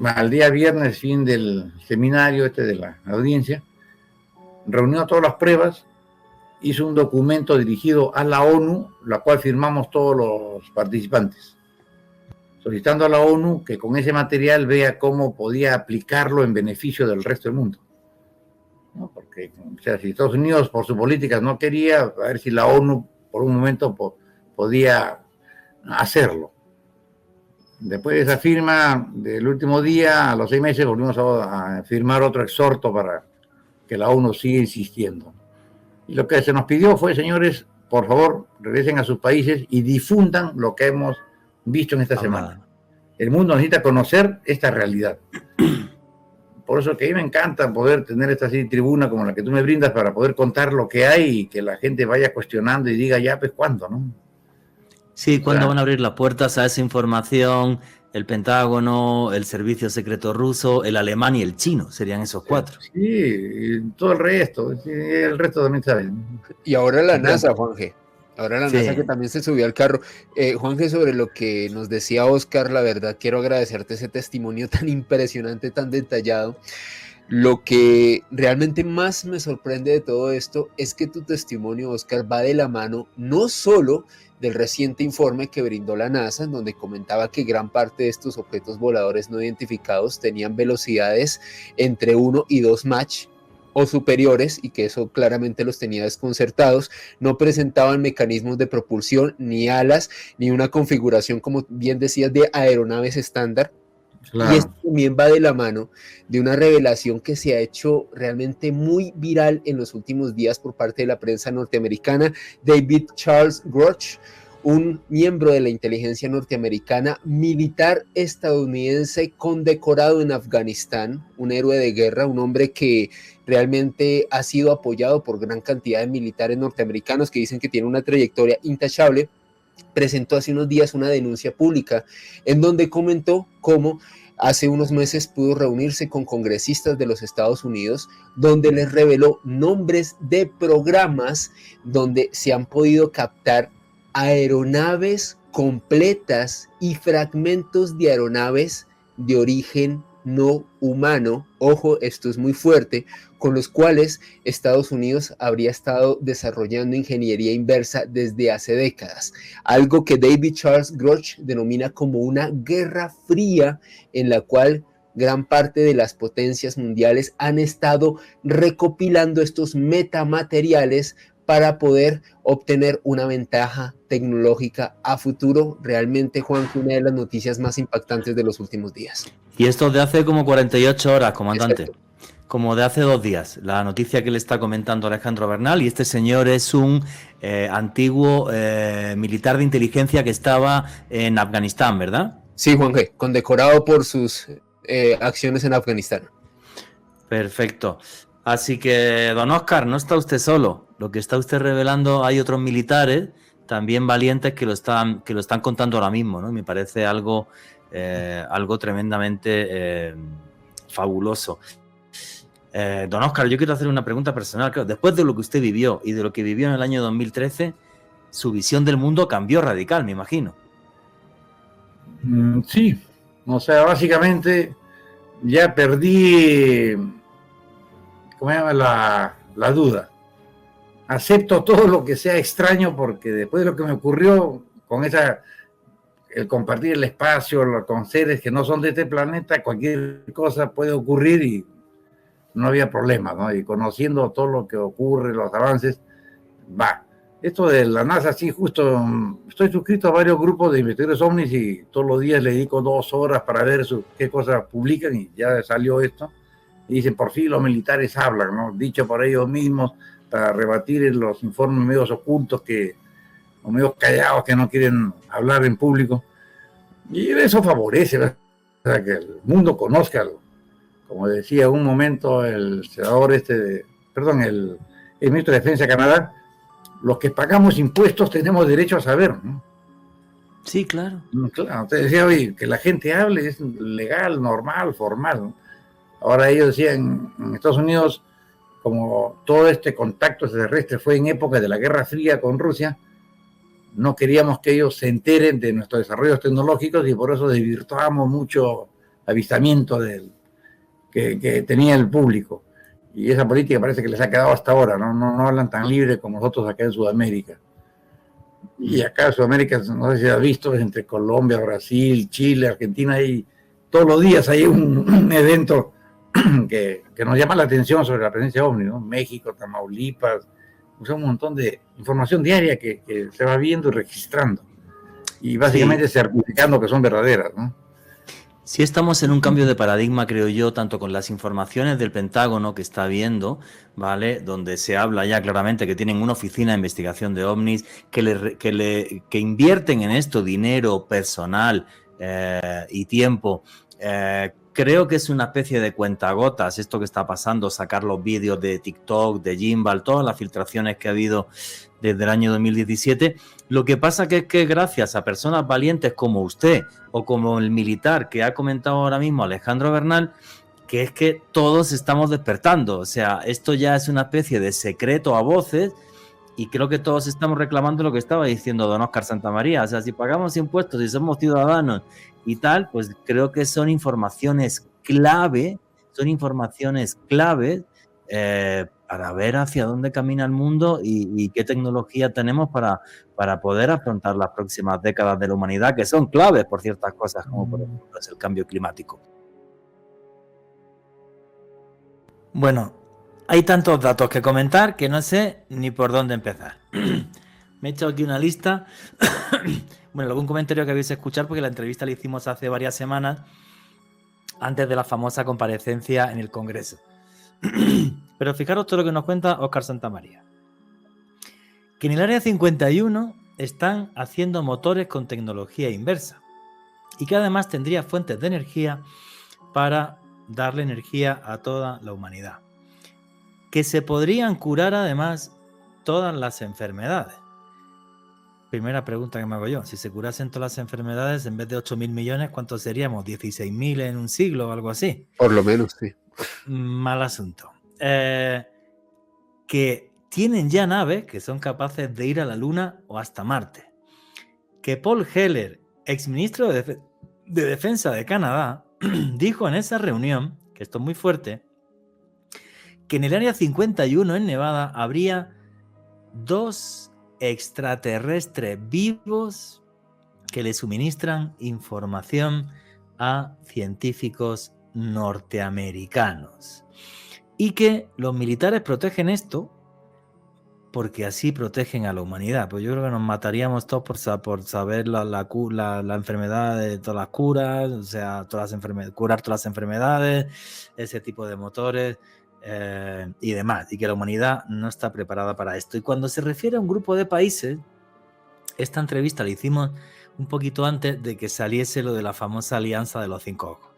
al día viernes, fin del seminario de la audiencia, reunió todas las pruebas, hizo un documento dirigido a la ONU, la cual firmamos todos los participantes, solicitando a la ONU que con ese material vea cómo podía aplicarlo en beneficio del resto del mundo. ¿No? Porque, o sea, si Estados Unidos por sus políticas no quería, a ver si la ONU por un momento podía hacerlo. Después de esa firma del último día, a los 6 meses, volvimos a firmar otro exhorto para que la ONU siga insistiendo. Y lo que se nos pidió fue, señores, por favor, regresen a sus países y difundan lo que hemos visto en esta semana. El mundo necesita conocer esta realidad. Por eso que a mí me encanta poder tener esta tribuna como la que tú me brindas para poder contar lo que hay y que la gente vaya cuestionando y diga ya, pues, ¿cuándo, no? Sí, ¿cuándo van a abrir las puertas a esa información el Pentágono, el Servicio Secreto Ruso, el alemán y el chino, serían esos 4. Sí, y todo el resto. Sí, el resto también sabe. Y ahora la NASA, Juanje. Ahora la Sí. NASA que también se subió al carro. Juanje, sobre lo que nos decía Oscar, la verdad quiero agradecerte ese testimonio tan impresionante, tan detallado. Lo que realmente más me sorprende de todo esto es que tu testimonio, Oscar, va de la mano no solo del reciente informe que brindó la NASA, en donde comentaba que gran parte de estos objetos voladores no identificados tenían velocidades entre 1 y 2 Mach o superiores, y que eso claramente los tenía desconcertados, no presentaban mecanismos de propulsión, ni alas, ni una configuración, como bien decías, de aeronaves estándar. Claro. Y esto también va de la mano de una revelación que se ha hecho realmente muy viral en los últimos días por parte de la prensa norteamericana. David Charles Groch, un miembro de la inteligencia norteamericana, militar estadounidense condecorado en Afganistán, un héroe de guerra, un hombre que realmente ha sido apoyado por gran cantidad de militares norteamericanos que dicen que tiene una trayectoria intachable, presentó hace unos días una denuncia pública en donde comentó cómo hace unos meses pudo reunirse con congresistas de los Estados Unidos, donde les reveló nombres de programas donde se han podido captar aeronaves completas y fragmentos de aeronaves de origen no humano, ojo, esto es muy fuerte, con los cuales Estados Unidos habría estado desarrollando ingeniería inversa desde hace décadas, algo que David Charles Groch denomina como una guerra fría, en la cual gran parte de las potencias mundiales han estado recopilando estos metamateriales para poder obtener una ventaja tecnológica a futuro. Realmente, Juan, una de las noticias más impactantes de los últimos días. Y esto de hace como 48 horas, comandante. Exacto. Como de hace 2 días, la noticia que le está comentando Alejandro Bernal, y este señor es un antiguo militar de inteligencia que estaba en Afganistán, ¿verdad? Sí, Juan G., condecorado por sus acciones en Afganistán. Perfecto. Así que, don Óscar, no está usted solo. Lo que está usted revelando, hay otros militares también valientes que lo están contando ahora mismo, ¿no? Me parece algo tremendamente fabuloso. Don Óscar, yo quiero hacer una pregunta personal. Claro, después de lo que usted vivió y de lo que vivió en el año 2013, su visión del mundo cambió radical, me imagino. Sí, o sea, básicamente ya perdí, ¿cómo se llama? La duda. Acepto todo lo que sea extraño, porque después de lo que me ocurrió con el compartir el espacio con seres que no son de este planeta, cualquier cosa puede ocurrir y no había problema, ¿no? Y conociendo todo lo que ocurre, los avances, va. Esto de la NASA, sí, justo estoy suscrito a varios grupos de investigadores ovnis y todos los días le dedico 2 horas para ver qué cosas publican, y ya salió esto. Y dicen, por fin los militares hablan, ¿no? Dicho por ellos mismos, para rebatir los informes medios ocultos o medios callados que no quieren hablar en público. Y eso favorece, ¿verdad? O sea, que el mundo conozca, como decía en un momento el senador el ministro de Defensa de Canadá, los que pagamos impuestos tenemos derecho a saber, ¿no? Sí, claro. Claro, te decía, oye, que la gente hable es legal, normal, formal, ¿no? Ahora ellos decían, en Estados Unidos, como todo este contacto extraterrestre fue en época de la Guerra Fría con Rusia, no queríamos que ellos se enteren de nuestros desarrollos tecnológicos y por eso desvirtuamos mucho avistamiento que tenía el público. Y esa política parece que les ha quedado hasta ahora, ¿no? No hablan tan libre como nosotros acá en Sudamérica. Y acá en Sudamérica, no sé si has visto, es entre Colombia, Brasil, Chile, Argentina, y todos los días hay un evento que nos llama la atención sobre la presencia ovni, ¿no? México, Tamaulipas, o sea, un montón de información diaria que se va viendo y registrando. Y básicamente certificando que son verdaderas, ¿no? Sí estamos en un cambio de paradigma, creo yo, tanto con las informaciones del Pentágono que está viendo, ¿vale? Donde se habla ya claramente que tienen una oficina de investigación de ovnis, que invierten en esto dinero personal y tiempo, creo que es una especie de cuentagotas esto que está pasando, sacar los vídeos de TikTok, de Gimbal, todas las filtraciones que ha habido desde el año 2017. Lo que pasa que es que gracias a personas valientes como usted o como el militar que ha comentado ahora mismo Alejandro Bernal, que es que todos estamos despertando. O sea, esto ya es una especie de secreto a voces y creo que todos estamos reclamando lo que estaba diciendo don Óscar Santamaría. O sea, si pagamos impuestos y somos ciudadanos y tal, pues creo que son informaciones claves para ver hacia dónde camina el mundo y qué tecnología tenemos para poder afrontar las próximas décadas de la humanidad, que son claves por ciertas cosas, como por ejemplo es el cambio climático. Bueno, hay tantos datos que comentar que no sé ni por dónde empezar. Me he hecho aquí una lista. Bueno, algún comentario que habéis escuchado porque la entrevista la hicimos hace varias semanas antes de la famosa comparecencia en el Congreso. Pero fijaros todo lo que nos cuenta Óscar Santamaría. Que en el Área 51 están haciendo motores con tecnología inversa y que además tendría fuentes de energía para darle energía a toda la humanidad. Que se podrían curar además todas las enfermedades. Primera pregunta que me hago yo. Si se curasen todas las enfermedades, en vez de 8.000 millones, ¿cuántos seríamos? ¿16.000 en un siglo o algo así? Por lo menos, sí. Mal asunto. Que tienen ya naves que son capaces de ir a la Luna o hasta Marte. Que Paul Heller, exministro de Defensa de Canadá, dijo en esa reunión, que esto es muy fuerte, que en el Área 51 en Nevada habría 2 extraterrestres vivos que le suministran información a científicos norteamericanos y que los militares protegen esto porque así protegen a la humanidad. Pues yo creo que nos mataríamos todos por saber la enfermedad de todas las curas, o sea, curar todas las enfermedades, ese tipo de motores y demás, y que la humanidad no está preparada para esto. Y cuando se refiere a un grupo de países, esta entrevista la hicimos un poquito antes de que saliese lo de la famosa alianza de los 5 ojos.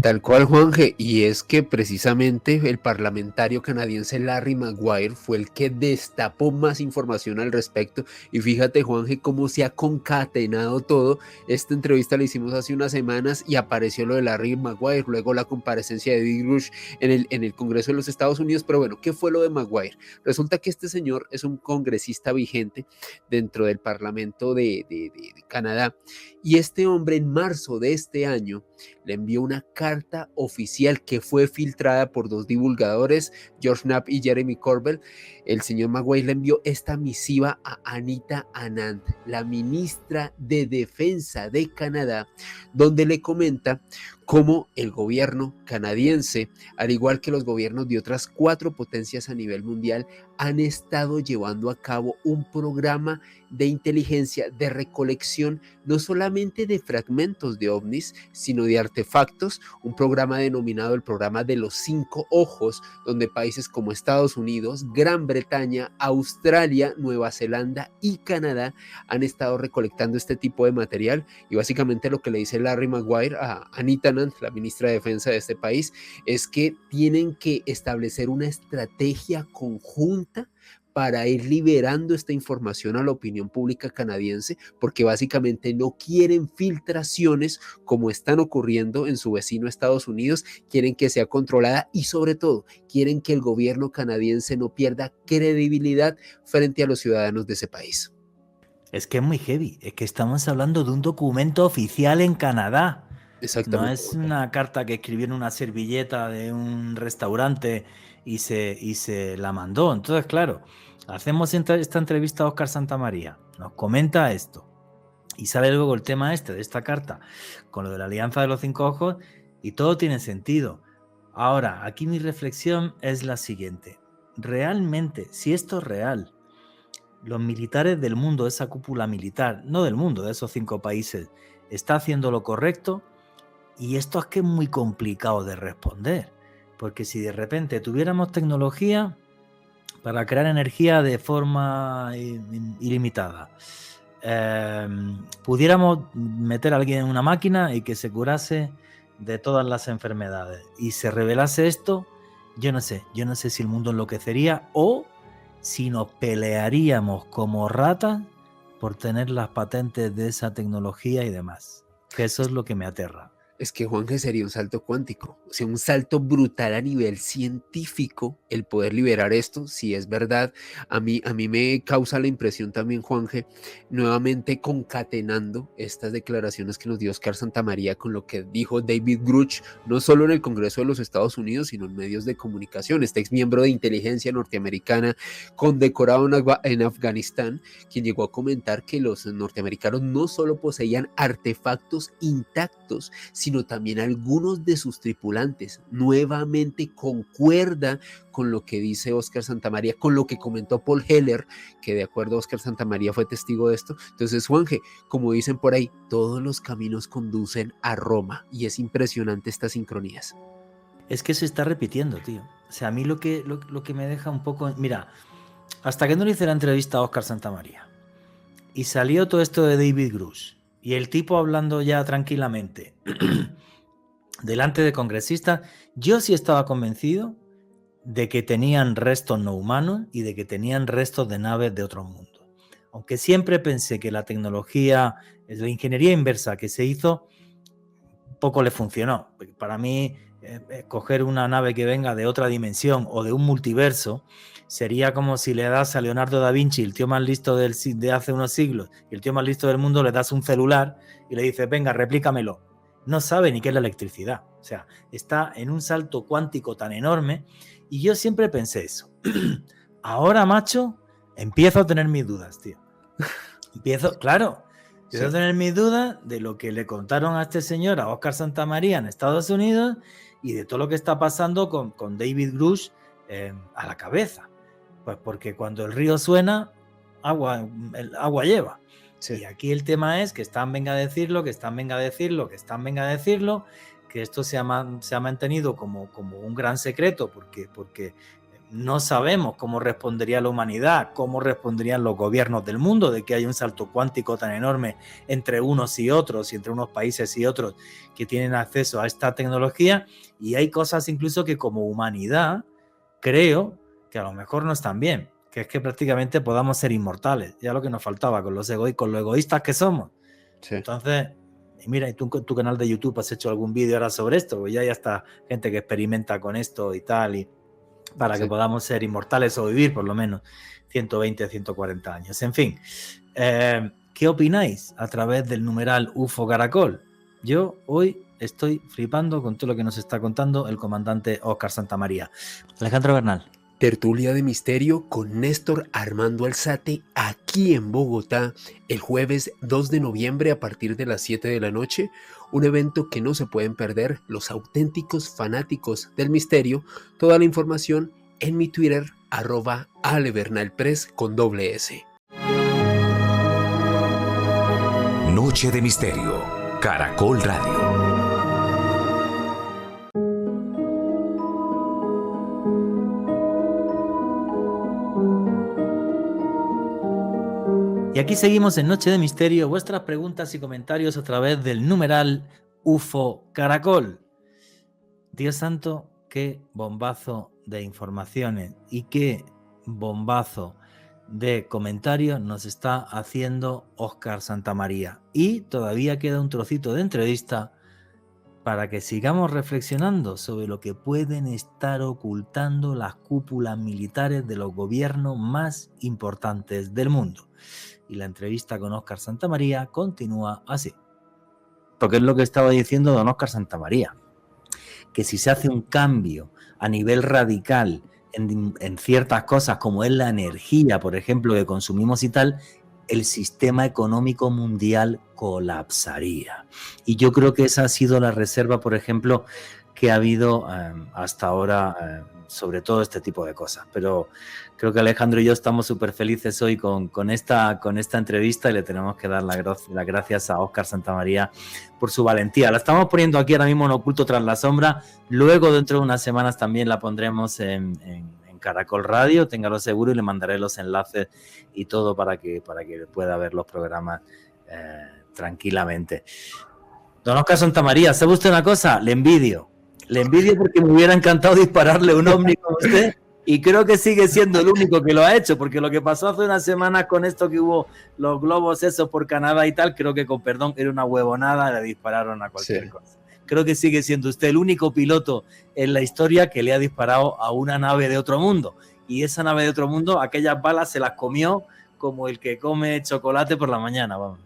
Tal cual, Juanje, y es que precisamente el parlamentario canadiense Larry Maguire fue el que destapó más información al respecto, y fíjate, Juanje, cómo se ha concatenado todo. Esta entrevista la hicimos hace unas semanas y apareció lo de Larry Maguire, luego la comparecencia de Eddie Rush en el Congreso de los Estados Unidos. Pero bueno, ¿qué fue lo de Maguire? Resulta que este señor es un congresista vigente dentro del Parlamento de Canadá, y este hombre en marzo de este año le envió una carta oficial que fue filtrada por 2 divulgadores, George Knapp y Jeremy Corbell. El señor Maguire le envió esta misiva a Anita Anand, la ministra de Defensa de Canadá, donde le comenta cómo el gobierno canadiense, al igual que los gobiernos de otras 4 potencias a nivel mundial, han estado llevando a cabo un programa de inteligencia, de recolección, no solamente de fragmentos de ovnis, sino de artefactos, un programa denominado el programa de los 5 ojos, donde países como Estados Unidos, Gran Bretaña, Australia, Nueva Zelanda y Canadá han estado recolectando este tipo de material. Y básicamente lo que le dice Larry Maguire a Anita Anand, la ministra de Defensa de este país, es que tienen que establecer una estrategia conjunta para ir liberando esta información a la opinión pública canadiense, porque básicamente no quieren filtraciones como están ocurriendo en su vecino Estados Unidos. Quieren que sea controlada y sobre todo quieren que el gobierno canadiense no pierda credibilidad frente a los ciudadanos de ese país. Es que es muy heavy, es que estamos hablando de un documento oficial en Canadá. Exactamente. No es una carta que escribió en una servilleta de un restaurante y se la mandó. Entonces, claro, hacemos esta entrevista a Óscar Santamaría, nos comenta esto y sale luego el tema de esta carta con lo de la alianza de los 5 ojos y todo tiene sentido. Ahora, aquí mi reflexión es la siguiente. Realmente, si esto es real, los militares del mundo, esa cúpula militar, no del mundo, de esos 5 países, está haciendo lo correcto. Y esto es que es muy complicado de responder, porque si de repente tuviéramos tecnología para crear energía de forma ilimitada, pudiéramos meter a alguien en una máquina y que se curase de todas las enfermedades y se revelase esto, yo no sé si el mundo enloquecería o si nos pelearíamos como ratas por tener las patentes de esa tecnología y demás. Que eso es lo que me aterra. Es que, Juanje, sería un salto cuántico, o sea, un salto brutal a nivel científico el poder liberar esto, si es verdad. A mí me causa la impresión también, Juanje, nuevamente concatenando estas declaraciones que nos dio Oscar Santamaría con lo que dijo David Grush, no solo en el Congreso de los Estados Unidos, sino en medios de comunicación. Este ex miembro de inteligencia norteamericana, condecorado en Afganistán, quien llegó a comentar que los norteamericanos no solo poseían artefactos intactos, sino también algunos de sus tripulantes. Nuevamente concuerda con lo que dice Oscar Santamaría, con lo que comentó Paul Heller, que de acuerdo a Oscar Santamaría fue testigo de esto. Entonces, Juanje, como dicen por ahí, todos los caminos conducen a Roma, y es impresionante estas sincronías. Es que se está repitiendo, tío. O sea, a mí lo que me deja un poco... Mira, hasta que no le hice la entrevista a Oscar Santamaría y salió todo esto de David Grush, y el tipo hablando ya tranquilamente delante de congresistas, yo sí estaba convencido de que tenían restos no humanos y de que tenían restos de naves de otro mundo. Aunque siempre pensé que la tecnología, la ingeniería inversa que se hizo, poco le funcionó. Para mí, coger una nave que venga de otra dimensión o de un multiverso sería como si le das a Leonardo da Vinci, el tío más listo de hace unos siglos, y el tío más listo del mundo, le das un celular y le dices, venga, replícamelo. No sabe ni qué es la electricidad. O sea, está en un salto cuántico tan enorme, y yo siempre pensé eso. Ahora, macho, empiezo a tener mis dudas, tío. Empiezo a tener mis dudas de lo que le contaron a este señor, a Oscar Santamaría, en Estados Unidos, y de todo lo que está pasando con David Grush a la cabeza. Pues porque cuando el río suena, el agua lleva. Sí. Y aquí el tema es que están venga a decirlo, que esto se ha mantenido como un gran secreto porque no sabemos cómo respondería la humanidad, cómo responderían los gobiernos del mundo de que hay un salto cuántico tan enorme entre unos y otros, y entre unos países y otros que tienen acceso a esta tecnología, y hay cosas incluso que como humanidad creo que a lo mejor no están bien, que es que prácticamente podamos ser inmortales, ya lo que nos faltaba con lo egoístas que somos. Sí. Entonces, mira, y tú en tu canal de YouTube has hecho algún vídeo ahora sobre esto, pues ya hay hasta gente que experimenta con esto y tal, y para que podamos ser inmortales o vivir por lo menos 120, 140 años. En fin, ¿qué opináis a través del numeral UFO Caracol? Yo hoy estoy flipando con todo lo que nos está contando el comandante Oscar Santamaría. Alejandro Bernal. Tertulia de Misterio con Néstor Armando Alzate aquí en Bogotá el jueves 2 de noviembre a partir de las 7 de la noche. Un evento que no se pueden perder los auténticos fanáticos del misterio. Toda la información en mi Twitter @alebernalpress con $S. Noche de Misterio, Caracol Radio. Y aquí seguimos en Noche de Misterio. Vuestras preguntas y comentarios a través del numeral UFO Caracol. Dios santo, qué bombazo de informaciones y qué bombazo de comentarios nos está haciendo Oscar Santamaría. Y todavía queda un trocito de entrevista para que sigamos reflexionando sobre lo que pueden estar ocultando las cúpulas militares de los gobiernos más importantes del mundo. Y la entrevista con Oscar Santamaría continúa así. Porque es lo que estaba diciendo don Oscar Santamaría, que si se hace un cambio a nivel radical en ciertas cosas como es la energía, por ejemplo, que consumimos y tal, el sistema económico mundial colapsaría. Y yo creo que esa ha sido la reserva, por ejemplo, que ha habido hasta ahora sobre todo este tipo de cosas. Pero creo que Alejandro y yo estamos súper felices hoy con esta entrevista, y le tenemos que dar las gracias a Oscar Santamaría por su valentía. La estamos poniendo aquí ahora mismo en Oculto tras la sombra. Luego, dentro de unas semanas, también la pondremos en Caracol Radio, téngalo seguro, y le mandaré los enlaces y todo para que pueda ver los programas tranquilamente. Don Oscar Santamaría, ¿sabe usted una cosa? Le envidio porque me hubiera encantado dispararle un ovni como usted y creo que sigue siendo el único que lo ha hecho, porque lo que pasó hace unas semanas con esto que hubo los globos esos por Canadá y tal, creo que con perdón era una huevonada, le dispararon a cualquier cosa. Creo que sigue siendo usted el único piloto en la historia que le ha disparado a una nave de otro mundo. Y esa nave de otro mundo, aquellas balas se las comió como el que come chocolate por la mañana, vamos.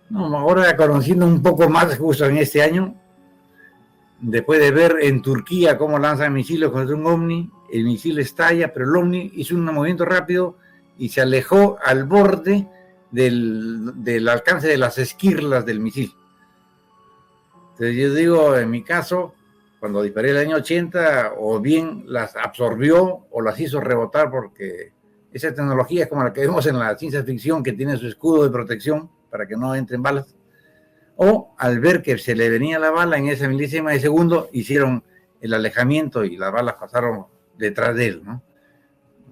No, ahora conociendo un poco más justo en este año, después de ver en Turquía cómo lanzan misiles contra un ovni, el misil estalla, pero el ovni hizo un movimiento rápido y se alejó al borde del alcance de las esquirlas del misil. Entonces yo digo, en mi caso, cuando disparé el año 80, o bien las absorbió o las hizo rebotar, porque esa tecnología es como la que vemos en la ciencia ficción, que tiene su escudo de protección para que no entren balas, o al ver que se le venía la bala en esa milésima de segundo, hicieron el alejamiento y las balas pasaron detrás de él, ¿no?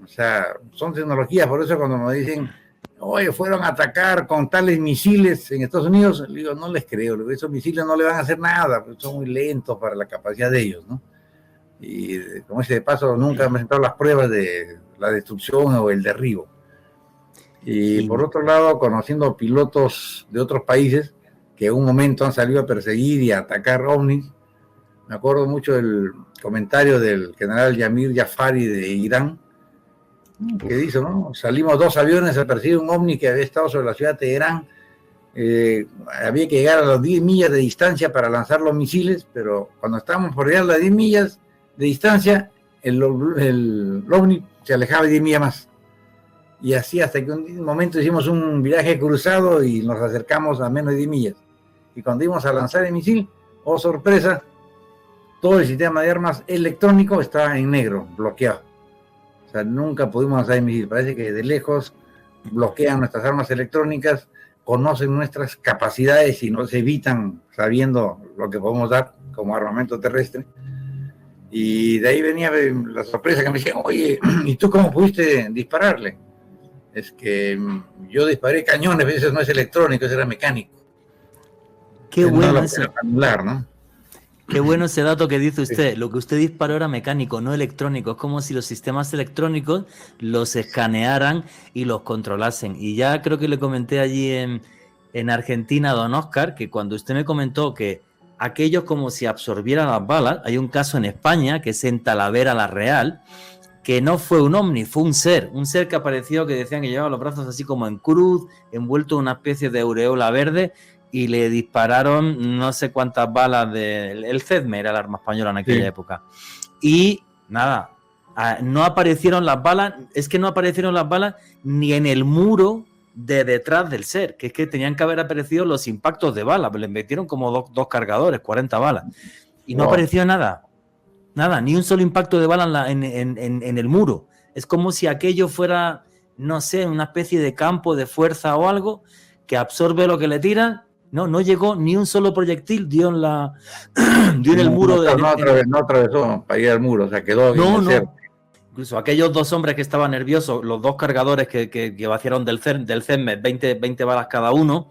O sea, son tecnologías, por eso cuando nos dicen, oye, fueron a atacar con tales misiles en Estados Unidos, le digo, no les creo, esos misiles no le van a hacer nada, pues son muy lentos para la capacidad de ellos, ¿no? Y como ese de paso, nunca han presentado las pruebas de la destrucción o el derribo. Y por otro lado, conociendo pilotos de otros países que en un momento han salido a perseguir y a atacar ovnis, me acuerdo mucho del comentario del general Yamir Jafari de Irán, que dice, ¿no? Salimos 2 aviones a perseguir un ovni que había estado sobre la ciudad de Teherán. Había que llegar a las 10 millas de distancia para lanzar los misiles, pero cuando estábamos por llegar a las 10 millas de distancia, el ovni se alejaba 10 millas más. Y así hasta que un momento hicimos un viraje cruzado y nos acercamos a menos de 10 millas. Y cuando íbamos a lanzar el misil, oh sorpresa, todo el sistema de armas electrónico estaba en negro, bloqueado. O sea, nunca pudimos lanzar el misil. Parece que de lejos bloquean nuestras armas electrónicas, conocen nuestras capacidades y nos evitan sabiendo lo que podemos dar como armamento terrestre. Y de ahí venía la sorpresa que me decían, oye, ¿y tú cómo pudiste dispararle? Es que yo disparé cañones, a veces no es electrónico, eso era mecánico. Qué bueno eso. Anular, ¿no? Qué bueno ese dato que dice usted. Lo que usted disparó era mecánico, no electrónico. Es como si los sistemas electrónicos los escanearan y los controlasen. Y ya creo que le comenté allí en Argentina a don Oscar, que cuando usted me comentó que aquellos como si absorbieran las balas, hay un caso en España, que es en Talavera la Real, que no fue un ovni, fue un ser que apareció, que decían que llevaba los brazos así como en cruz, envuelto en una especie de aureola verde, y le dispararon no sé cuántas balas el CEDME era el arma española en aquella época. Y nada, no aparecieron las balas, es que no aparecieron las balas ni en el muro de detrás del ser, que es que tenían que haber aparecido los impactos de balas, le metieron como dos cargadores, 40 balas, y no apareció nada, ni un solo impacto de bala en el muro. Es como si aquello fuera, no sé, una especie de campo de fuerza o algo que absorbe lo que le tiran. No llegó ni un solo proyectil, dio en el muro. No atravesó para ir al muro, o sea, quedó en el cerco. Incluso aquellos 2 hombres que estaban nerviosos, los 2 cargadores que vaciaron del CEDME, 20 balas cada uno,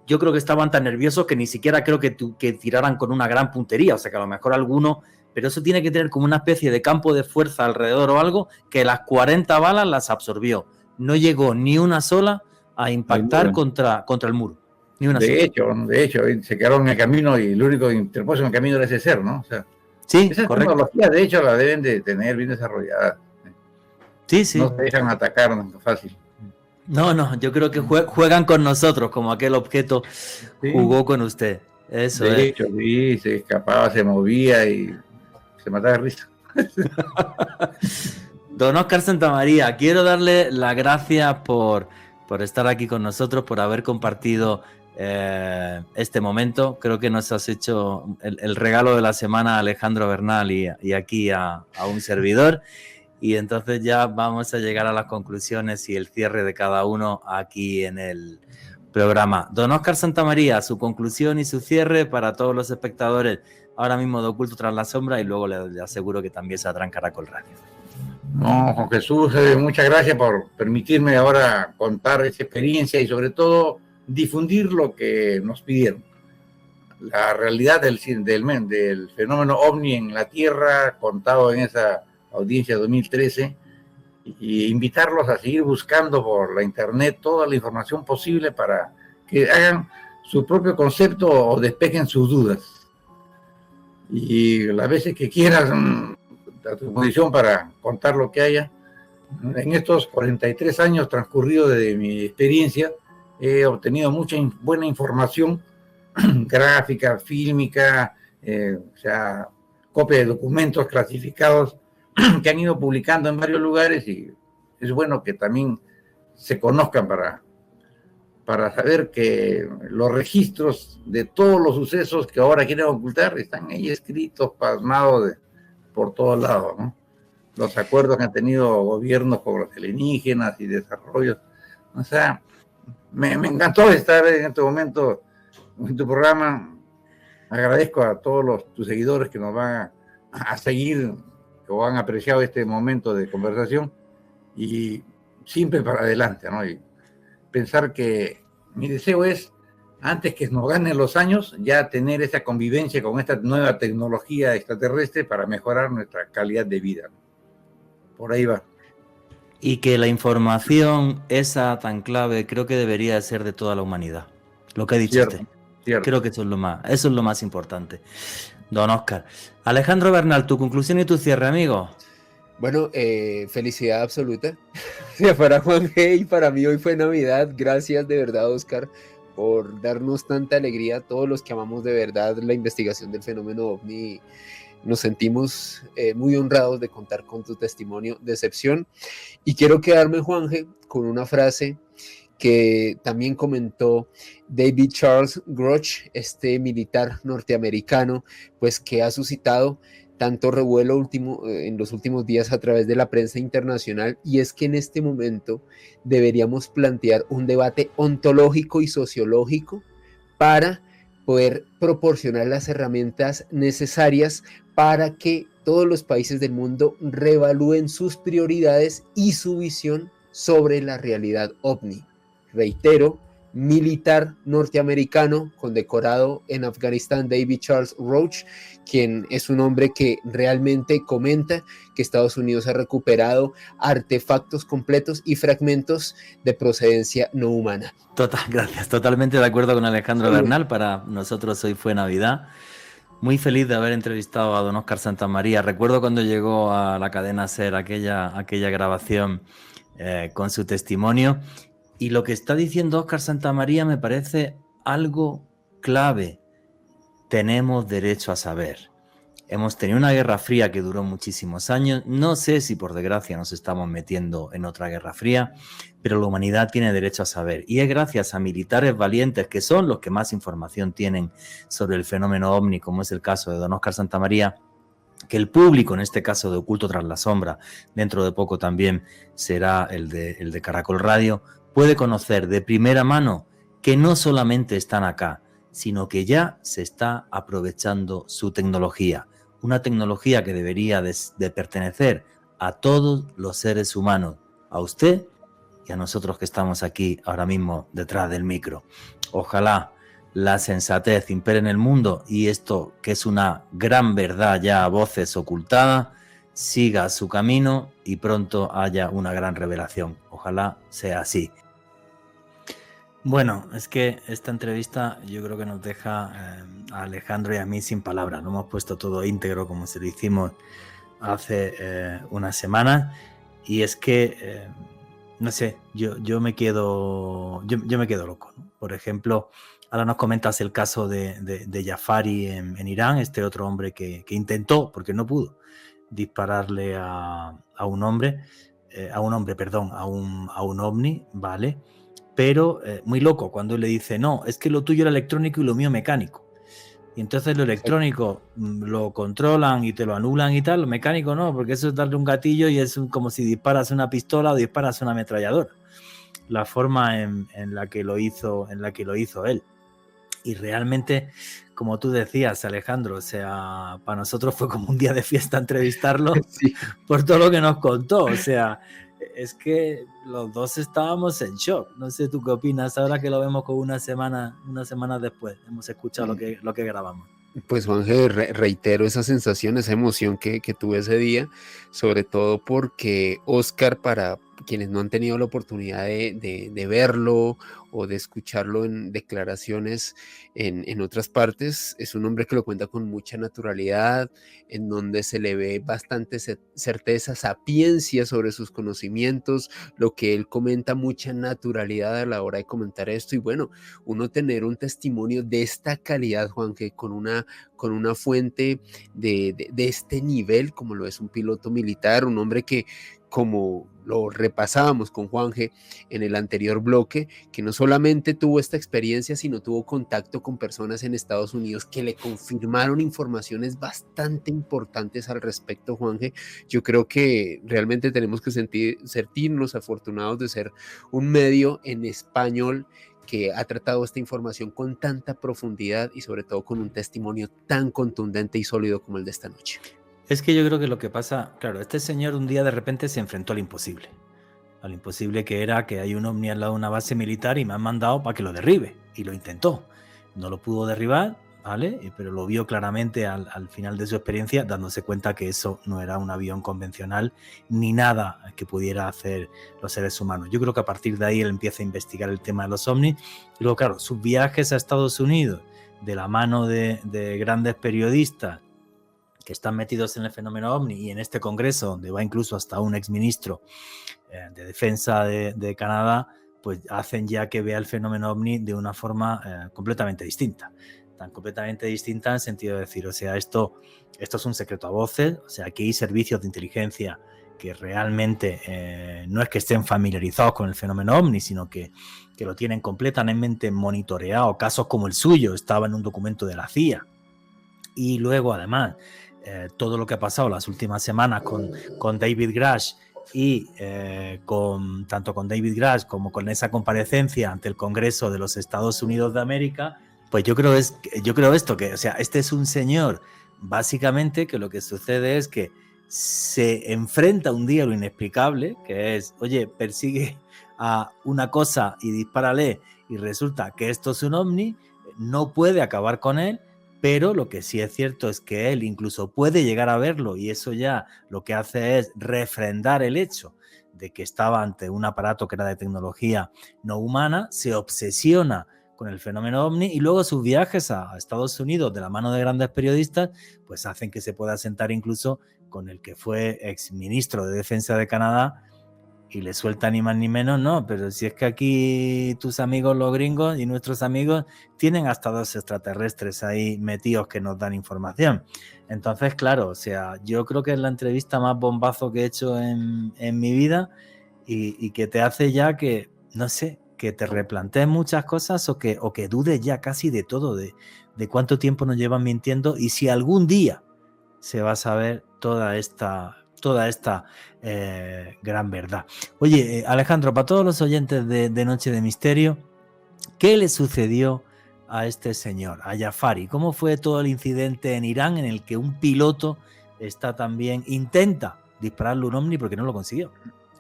yo creo que estaban tan nerviosos que ni siquiera creo que tiraran con una gran puntería, o sea que a lo mejor alguno, pero eso tiene que tener como una especie de campo de fuerza alrededor o algo, que las 40 balas las absorbió. No llegó ni una sola a impactar contra el muro. De hecho, se quedaron en el camino y lo único que interpuso en el camino era ese ser, ¿no? O sea, sí, esa correcto. tecnología, de hecho, la deben de tener bien desarrollada. Sí. No se dejan atacar fácil. No, yo creo que juegan con nosotros, como aquel objeto jugó con usted. Eso de hecho, sí, se escapaba, se movía y se mataba de risa. Don Oscar Santamaría, quiero darle las gracias por estar aquí con nosotros, por haber compartido este momento. Creo que nos has hecho el regalo de la semana a Alejandro Bernal y aquí a un servidor. Y entonces ya vamos a llegar a las conclusiones y el cierre de cada uno aquí en el programa. Don Oscar Santamaría, su conclusión y su cierre para todos los espectadores ahora mismo de Oculto Tras la Sombra, y luego le aseguro que también saldrá en Caracol Radio. No, Juan Jesús, muchas gracias por permitirme ahora contar esa experiencia y sobre todo difundir lo que nos pidieron. la realidad del fenómeno ovni en la Tierra, contado en esa audiencia 2013, y invitarlos a seguir buscando por la internet toda la información posible para que hagan su propio concepto o despejen sus dudas. Y las veces que quieras, a tu posición para contar lo que haya. En estos 43 años transcurridos de mi experiencia, he obtenido mucha buena información gráfica, fílmica, o sea, copia de documentos clasificados que han ido publicando en varios lugares, y es bueno que también se conozcan para saber que los registros de todos los sucesos que ahora quieren ocultar están ahí escritos, plasmados por todos lados, ¿no? Los acuerdos que han tenido gobiernos con los alienígenas y desarrollos. O sea, me encantó estar en este momento en tu programa. Agradezco a todos tus seguidores que nos van a seguir o han apreciado este momento de conversación, y siempre para adelante, ¿no? Y pensar que mi deseo es, antes que nos ganen los años, ya tener esa convivencia con esta nueva tecnología extraterrestre para mejorar nuestra calidad de vida. Por ahí va. Y que la información esa tan clave creo que debería ser de toda la humanidad. Lo que ha dicho usted. Cierto. Creo que eso es lo más importante. Don Óscar. Alejandro Bernal, tu conclusión y tu cierre, amigo. Bueno, felicidad absoluta. Para Juan G. y para mí hoy fue Navidad. Gracias de verdad, Óscar, por darnos tanta alegría a todos los que amamos de verdad la investigación del fenómeno OVNI. Nos sentimos muy honrados de contar con tu testimonio de excepción. Y quiero quedarme, Juan G., con una frase que también comentó David Charles Groch, este militar norteamericano, pues que ha suscitado tanto revuelo en los últimos días a través de la prensa internacional, y es que en este momento deberíamos plantear un debate ontológico y sociológico para poder proporcionar las herramientas necesarias para que todos los países del mundo reevalúen sus prioridades y su visión sobre la realidad OVNI. Reitero, militar norteamericano condecorado en Afganistán, David Charles Roach, quien es un hombre que realmente comenta que Estados Unidos ha recuperado artefactos completos y fragmentos de procedencia no humana. Gracias, totalmente de acuerdo con Alejandro Bernal. Para nosotros hoy fue Navidad. Muy feliz de haber entrevistado a don Óscar Santamaría. Recuerdo cuando llegó a la cadena SER aquella grabación con su testimonio. Y lo que está diciendo Óscar Santamaría me parece algo clave. Tenemos derecho a saber. Hemos tenido una guerra fría que duró muchísimos años. No sé si por desgracia nos estamos metiendo en otra guerra fría, pero la humanidad tiene derecho a saber. Y es gracias a militares valientes, que son los que más información tienen sobre el fenómeno OVNI, como es el caso de don Óscar Santamaría, que el público, en este caso de Oculto tras la sombra, dentro de poco también será el de Caracol Radio, puede conocer de primera mano que no solamente están acá, sino que ya se está aprovechando su tecnología. Una tecnología que debería de pertenecer a todos los seres humanos, a usted y a nosotros que estamos aquí ahora mismo detrás del micro. Ojalá la sensatez impere en el mundo y esto, que es una gran verdad ya a voces ocultadas, siga su camino y pronto haya una gran revelación. Ojalá sea así. Bueno, es que esta entrevista yo creo que nos deja a Alejandro y a mí sin palabras. Lo hemos puesto todo íntegro como se lo hicimos hace unas semanas, y es que no sé, yo me quedo loco, ¿no? Por ejemplo, ahora nos comentas el caso de Jafari en Irán, este otro hombre que intentó, porque no pudo, dispararle a un ovni, ¿vale? Pero muy loco cuando le dice, no, es que lo tuyo era electrónico y lo mío mecánico. Y entonces lo electrónico lo controlan y te lo anulan y tal, lo mecánico no, porque eso es darle un gatillo y es como si disparas una pistola o disparas una ametralladora. La forma en la que lo hizo él. Y realmente, como tú decías, Alejandro, o sea, para nosotros fue como un día de fiesta entrevistarlo, sí, por todo lo que nos contó. O sea, es que los dos estábamos en shock. No sé tú qué opinas ahora que lo vemos con una semana después. Hemos escuchado lo que grabamos. Pues Juanje, reitero esa sensación, esa emoción que tuve ese día, sobre todo porque Oscar, para quienes no han tenido la oportunidad de verlo o de escucharlo en declaraciones en otras partes, es un hombre que lo cuenta con mucha naturalidad, en donde se le ve bastante certeza, sapiencia sobre sus conocimientos, lo que él comenta, mucha naturalidad a la hora de comentar esto. Y bueno, uno tener un testimonio de esta calidad, Juanje, con una fuente de este nivel, como lo es un piloto militar, un hombre que, como lo repasábamos con Juanje en el anterior bloque, que no solamente tuvo esta experiencia, sino tuvo contacto con personas en Estados Unidos que le confirmaron informaciones bastante importantes al respecto, Juanje. Yo creo que realmente tenemos que sentirnos afortunados de ser un medio en español que ha tratado esta información con tanta profundidad y sobre todo con un testimonio tan contundente y sólido como el de esta noche. Es que yo creo que lo que pasa, claro, este señor un día de repente se enfrentó al imposible que era que hay un ovni al lado de una base militar y me han mandado para que lo derribe, y lo intentó. No lo pudo derribar, ¿vale? Pero lo vio claramente al final de su experiencia, dándose cuenta que eso no era un avión convencional ni nada que pudiera hacer los seres humanos. Yo creo que a partir de ahí él empieza a investigar el tema de los ovnis, y luego, claro, sus viajes a Estados Unidos de la mano de grandes periodistas que están metidos en el fenómeno ovni, y en este congreso donde va incluso hasta un exministro de defensa de Canadá, pues hacen ya que vea el fenómeno ovni de una forma completamente distinta. Tan completamente distinta en el sentido de decir, o sea, esto es un secreto a voces, o sea, aquí hay servicios de inteligencia que realmente no es que estén familiarizados con el fenómeno ovni, sino que lo tienen completamente monitoreado. Casos como el suyo estaba en un documento de la CIA. Y luego, además, todo lo que ha pasado las últimas semanas con David Grush, y tanto con David Grush como con esa comparecencia ante el Congreso de los Estados Unidos de América, pues yo creo esto, que, o sea, este es un señor básicamente que lo que sucede es que se enfrenta un día a lo inexplicable, que es, oye, persigue a una cosa y dispárale, y resulta que esto es un ovni, no puede acabar con él. Pero lo que sí es cierto es que él incluso puede llegar a verlo, y eso ya lo que hace es refrendar el hecho de que estaba ante un aparato que era de tecnología no humana, se obsesiona con el fenómeno ovni, y luego sus viajes a Estados Unidos de la mano de grandes periodistas pues hacen que se pueda sentar incluso con el que fue exministro de Defensa de Canadá, y le suelta ni más ni menos, no, pero si es que aquí tus amigos los gringos y nuestros amigos tienen hasta 2 extraterrestres ahí metidos que nos dan información. Entonces, claro, o sea, yo creo que es la entrevista más bombazo que he hecho en mi vida, y que te hace ya que, no sé, que te replantees muchas cosas, o que dudes ya casi de todo, de cuánto tiempo nos llevan mintiendo, y si algún día se va a saber toda esta gran verdad. Oye, Alejandro, para todos los oyentes de Noche de Misterio, ¿qué le sucedió a este señor, a Jafari? ¿Cómo fue todo el incidente en Irán en el que un piloto intenta dispararle un ovni porque no lo consiguió?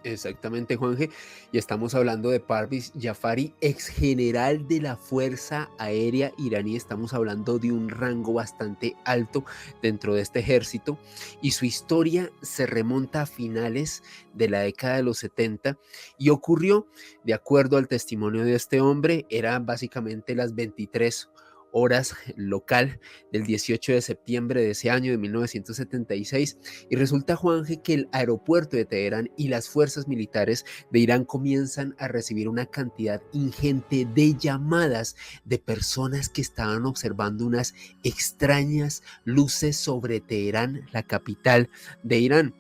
Exactamente, Juanje, y estamos hablando de Parviz Jafari, ex general de la Fuerza Aérea iraní. Estamos hablando de un rango bastante alto dentro de este ejército, y su historia se remonta a finales de la década de los 70, y ocurrió, de acuerdo al testimonio de este hombre, eran básicamente las 23 horas local del 18 de septiembre de ese año de 1976, y resulta, Juanje, que el aeropuerto de Teherán y las fuerzas militares de Irán comienzan a recibir una cantidad ingente de llamadas de personas que estaban observando unas extrañas luces sobre Teherán, la capital de Irán.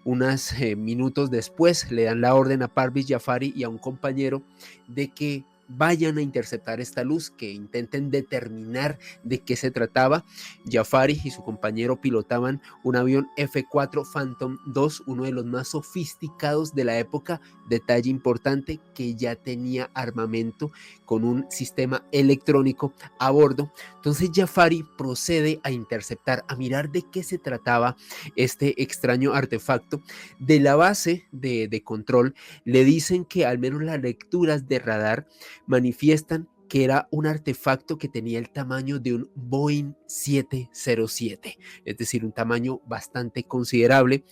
Unos minutos después le dan la orden a Parviz Jafari y a un compañero de que vayan a interceptar esta luz, que intenten determinar de qué se trataba. Jafari y su compañero pilotaban un avión F-4 Phantom II, uno de los más sofisticados de la época, detalle importante, que ya tenía armamento con un sistema electrónico a bordo. Entonces Jafari procede a interceptar, a mirar de qué se trataba este extraño artefacto. De la base de control le dicen que al menos las lecturas de radar manifiestan que era un artefacto que tenía el tamaño de un Boeing 707, es decir, un tamaño bastante considerable.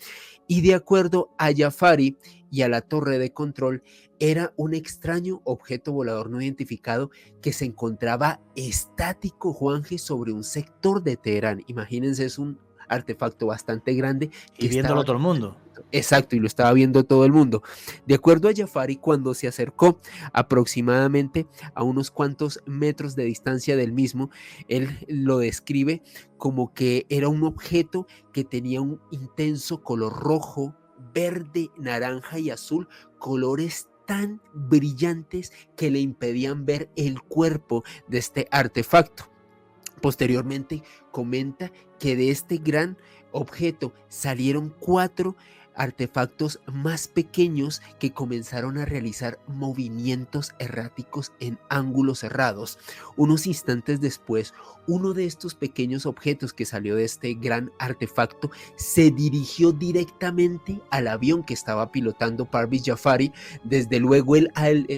Y de acuerdo a Jafari y a la torre de control, era un extraño objeto volador no identificado que se encontraba estático, Juanje, sobre un sector de Teherán. Imagínense, es un artefacto bastante grande. Y viéndolo todo el mundo. Exacto, y lo estaba viendo todo el mundo. De acuerdo a Jafari, cuando se acercó aproximadamente a unos cuantos metros de distancia del mismo, él lo describe como que era un objeto que tenía un intenso color rojo, verde, naranja y azul, colores tan brillantes que le impedían ver el cuerpo de este artefacto. Posteriormente comenta que de este gran objeto salieron 4 artefactos más pequeños que comenzaron a realizar movimientos erráticos en ángulos cerrados. Unos instantes después, uno de estos pequeños objetos que salió de este gran artefacto se dirigió directamente al avión que estaba pilotando Parviz Jafari. Desde luego él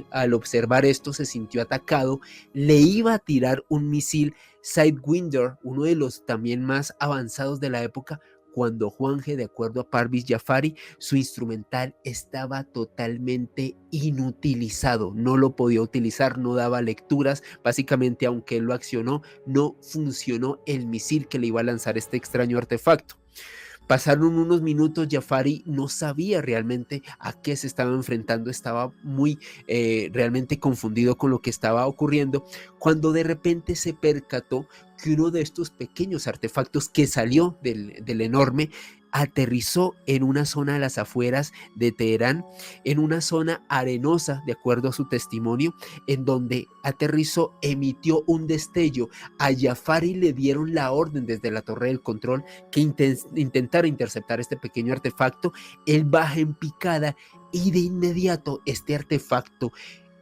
al observar esto se sintió atacado, le iba a tirar un misil Sidewinder, uno de los también más avanzados de la época, cuando Juanje, de acuerdo a Parviz Jafari, su instrumental estaba totalmente inutilizado, no lo podía utilizar, no daba lecturas, básicamente aunque él lo accionó, no funcionó el misil que le iba a lanzar este extraño artefacto. Pasaron unos minutos, Jafari no sabía realmente a qué se estaba enfrentando, estaba muy realmente confundido con lo que estaba ocurriendo, cuando de repente se percató que uno de estos pequeños artefactos que salió del enorme aterrizó en una zona a las afueras de Teherán, en una zona arenosa, de acuerdo a su testimonio, en donde aterrizó, emitió un destello. A Jafari le dieron la orden desde la torre del control que intentara interceptar este pequeño artefacto. Él baja en picada y de inmediato este artefacto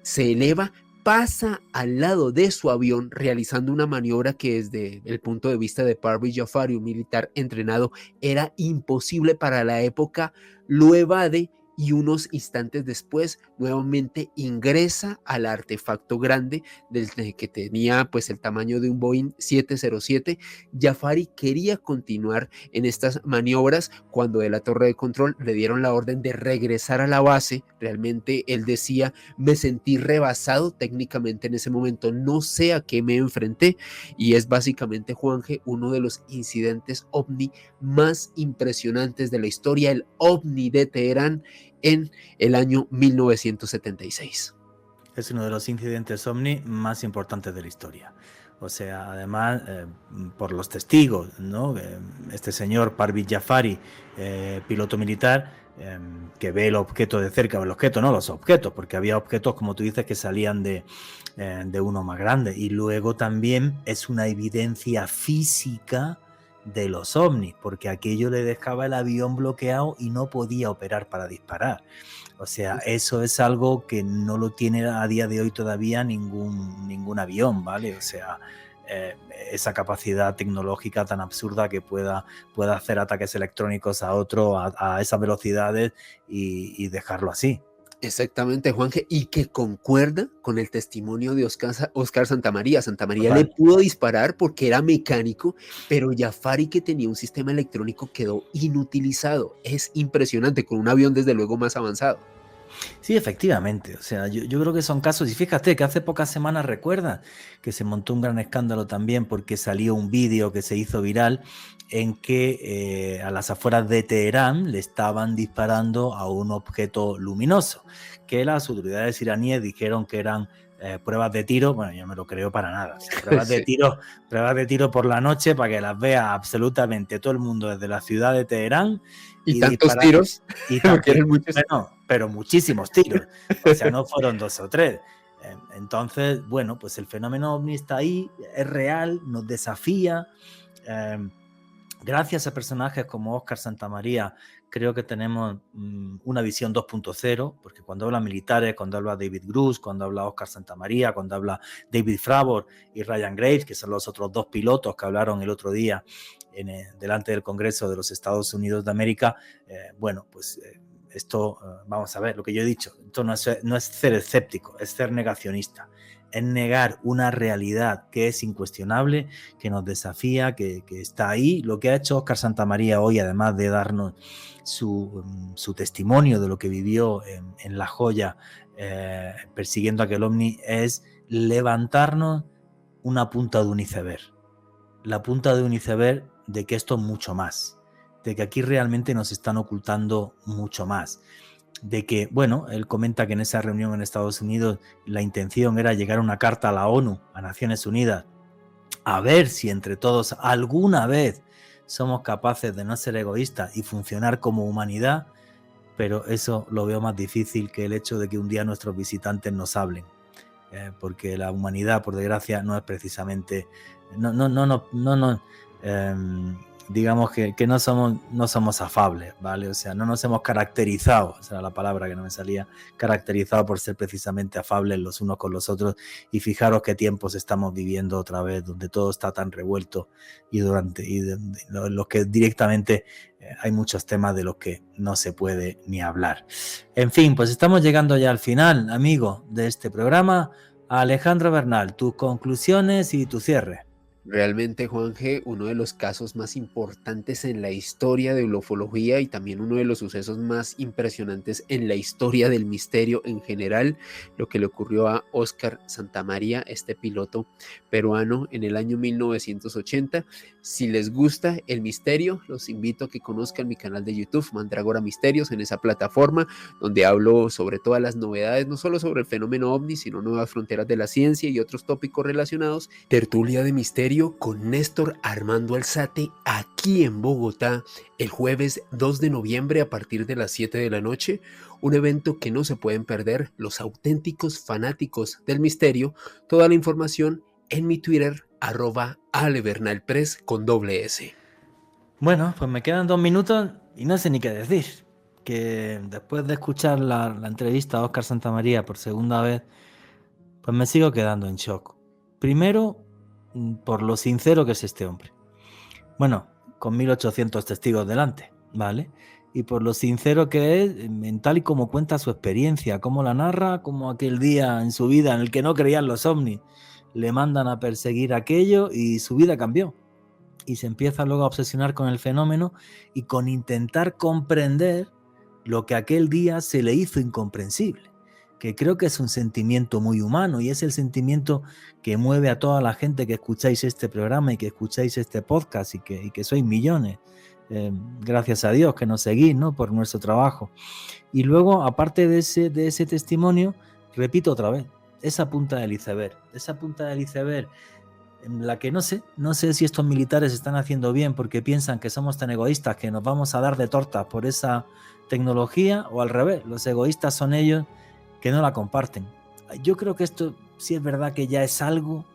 se eleva, pasa al lado de su avión realizando una maniobra que desde el punto de vista de Parviz Jafari, un militar entrenado, era imposible para la época. Lo evade y unos instantes después nuevamente ingresa al artefacto grande desde que tenía pues el tamaño de un Boeing 707. Jafari quería continuar en estas maniobras cuando de la torre de control le dieron la orden de regresar a la base. Realmente él decía: me sentí rebasado técnicamente en ese momento, no sé a qué me enfrenté, y es básicamente, Juanje, uno de los incidentes ovni más impresionantes de la historia, el ovni de Teherán en el año 1976. Es uno de los incidentes ovni más importantes de la historia. O sea, además, por los testigos, ¿no? Este señor Parviz Jafari, piloto militar, que ve el objeto de cerca, o el objeto, no los objetos, porque había objetos, como tú dices, que salían de uno más grande. Y luego también es una evidencia física de los ovnis, porque aquello le dejaba el avión bloqueado y no podía operar para disparar. O sea, eso es algo que no lo tiene a día de hoy todavía ningún avión, ¿vale? O sea, esa capacidad tecnológica tan absurda que pueda hacer ataques electrónicos a otro a esas velocidades y dejarlo así. Exactamente, Juanje, y que concuerda con el testimonio de Oscar Santamaría. Santamaría le pudo disparar porque era mecánico, pero Jafari, que tenía un sistema electrónico, quedó inutilizado. Es impresionante, con un avión desde luego más avanzado. Sí, efectivamente. O sea, yo creo que son casos, y fíjate que hace pocas semanas, recuerdas que se montó un gran escándalo también porque salió un vídeo que se hizo viral en que a las afueras de Teherán le estaban disparando a un objeto luminoso, que las autoridades iraníes dijeron que eran pruebas de tiro. Bueno, yo no me lo creo para nada. O sea, pruebas de tiro por la noche para que las vea absolutamente todo el mundo desde la ciudad de Teherán. Y tantos tiros. Bueno, pero muchísimos tiros. O sea, no fueron 2 o 3. Entonces, bueno, pues el fenómeno ovni está ahí, es real, nos desafía. Gracias a personajes como Óscar Santamaría, creo que tenemos una visión 2.0, porque cuando habla militares, cuando habla David Grush, cuando habla Óscar Santamaría, cuando habla David Fravor y Ryan Graves, que son los otros dos pilotos que hablaron el otro día delante del Congreso de los Estados Unidos de América, bueno, pues esto, vamos a ver, lo que yo he dicho, esto no es ser escéptico, es ser negacionista. Es negar una realidad que es incuestionable, que nos desafía, que está ahí. Lo que ha hecho Óscar Santamaría hoy, además de darnos su testimonio de lo que vivió en La Joya persiguiendo aquel ovni, es levantarnos una punta de un iceberg. La punta de un iceberg de que esto es mucho más, de que aquí realmente nos están ocultando mucho más. De que, bueno, él comenta que en esa reunión en Estados Unidos la intención era llegar a una carta a la ONU, a Naciones Unidas, a ver si entre todos alguna vez somos capaces de no ser egoístas y funcionar como humanidad, pero eso lo veo más difícil que el hecho de que un día nuestros visitantes nos hablen, porque la humanidad, por desgracia, no es precisamente... digamos que no somos afables, ¿vale? O sea, no nos hemos caracterizado, esa era la palabra que no me salía, caracterizado por ser precisamente afables los unos con los otros. Y fijaros qué tiempos estamos viviendo otra vez, donde todo está tan revuelto y los que directamente hay muchos temas de los que no se puede ni hablar. En fin, pues estamos llegando ya al final, amigo, de este programa. Alejandro Bernal, tus conclusiones y tu cierre. Realmente, Juan G., uno de los casos más importantes en la historia de la ufología y también uno de los sucesos más impresionantes en la historia del misterio en general, lo que le ocurrió a Óscar Santamaría, este piloto peruano en el año 1980. Si les gusta el misterio, los invito a que conozcan mi canal de YouTube, Mandrágora Misterios, en esa plataforma donde hablo sobre todas las novedades, no solo sobre el fenómeno ovni, sino nuevas fronteras de la ciencia y otros tópicos relacionados. Tertulia de Misterio con Néstor Armando Alzate aquí en Bogotá el jueves 2 de noviembre a partir de las 7 de la noche, un evento que no se pueden perder los auténticos fanáticos del misterio. Toda la información en mi Twitter @alebernalpress con $S. Bueno, pues me quedan 2 minutos y no sé ni qué decir. Que después de escuchar la entrevista a Óscar Santamaría por segunda vez, pues me sigo quedando en shock. Primero, por lo sincero que es este hombre. Bueno, con 1800 testigos delante, ¿vale? Y por lo sincero que es en tal y como cuenta su experiencia, cómo la narra, como aquel día en su vida en el que no creían los ovnis, le mandan a perseguir aquello y su vida cambió. Y se empieza luego a obsesionar con el fenómeno y con intentar comprender lo que aquel día se le hizo incomprensible, que creo que es un sentimiento muy humano y es el sentimiento que mueve a toda la gente que escucháis este programa y que escucháis este podcast y que sois millones. Gracias a Dios que nos seguís, ¿no?, por nuestro trabajo. Y luego, aparte de ese testimonio, repito otra vez, esa punta del iceberg en la que no sé si estos militares están haciendo bien porque piensan que somos tan egoístas que nos vamos a dar de tortas por esa tecnología, o al revés, los egoístas son ellos que no la comparten. Yo creo que esto sí es verdad que ya es algo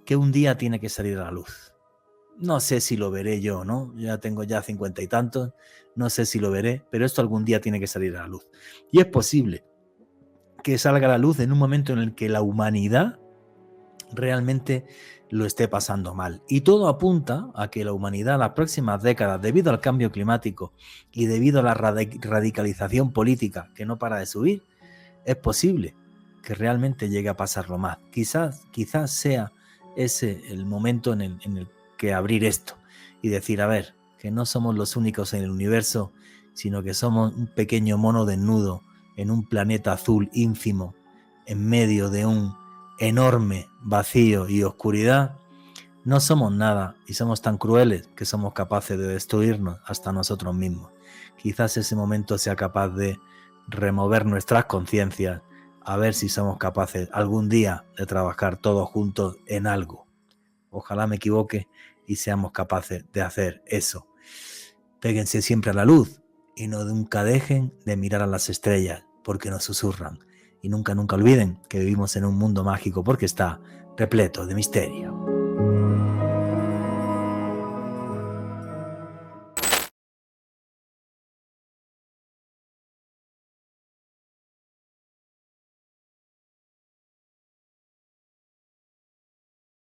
que un día tiene que salir a la luz. No sé si lo veré yo, ¿no? Ya tengo 50 y tantos, no sé si lo veré, pero esto algún día tiene que salir a la luz. Y es posible que salga a la luz en un momento en el que la humanidad realmente lo esté pasando mal. Y todo apunta a que la humanidad en las próximas décadas, debido al cambio climático y debido a la radicalización política que no para de subir, es posible que realmente llegue a pasarlo más. Quizás sea ese el momento en el que abrir esto y decir, a ver, que no somos los únicos en el universo, sino que somos un pequeño mono desnudo en un planeta azul ínfimo, en medio de un enorme vacío y oscuridad. No somos nada y somos tan crueles que somos capaces de destruirnos hasta nosotros mismos. Quizás ese momento sea capaz de remover nuestras conciencias, a ver si somos capaces algún día de trabajar todos juntos en algo. Ojalá me equivoque y seamos capaces de hacer eso. Péguense siempre a la luz y no nunca dejen de mirar a las estrellas porque nos susurran y nunca olviden que vivimos en un mundo mágico porque está repleto de misterio.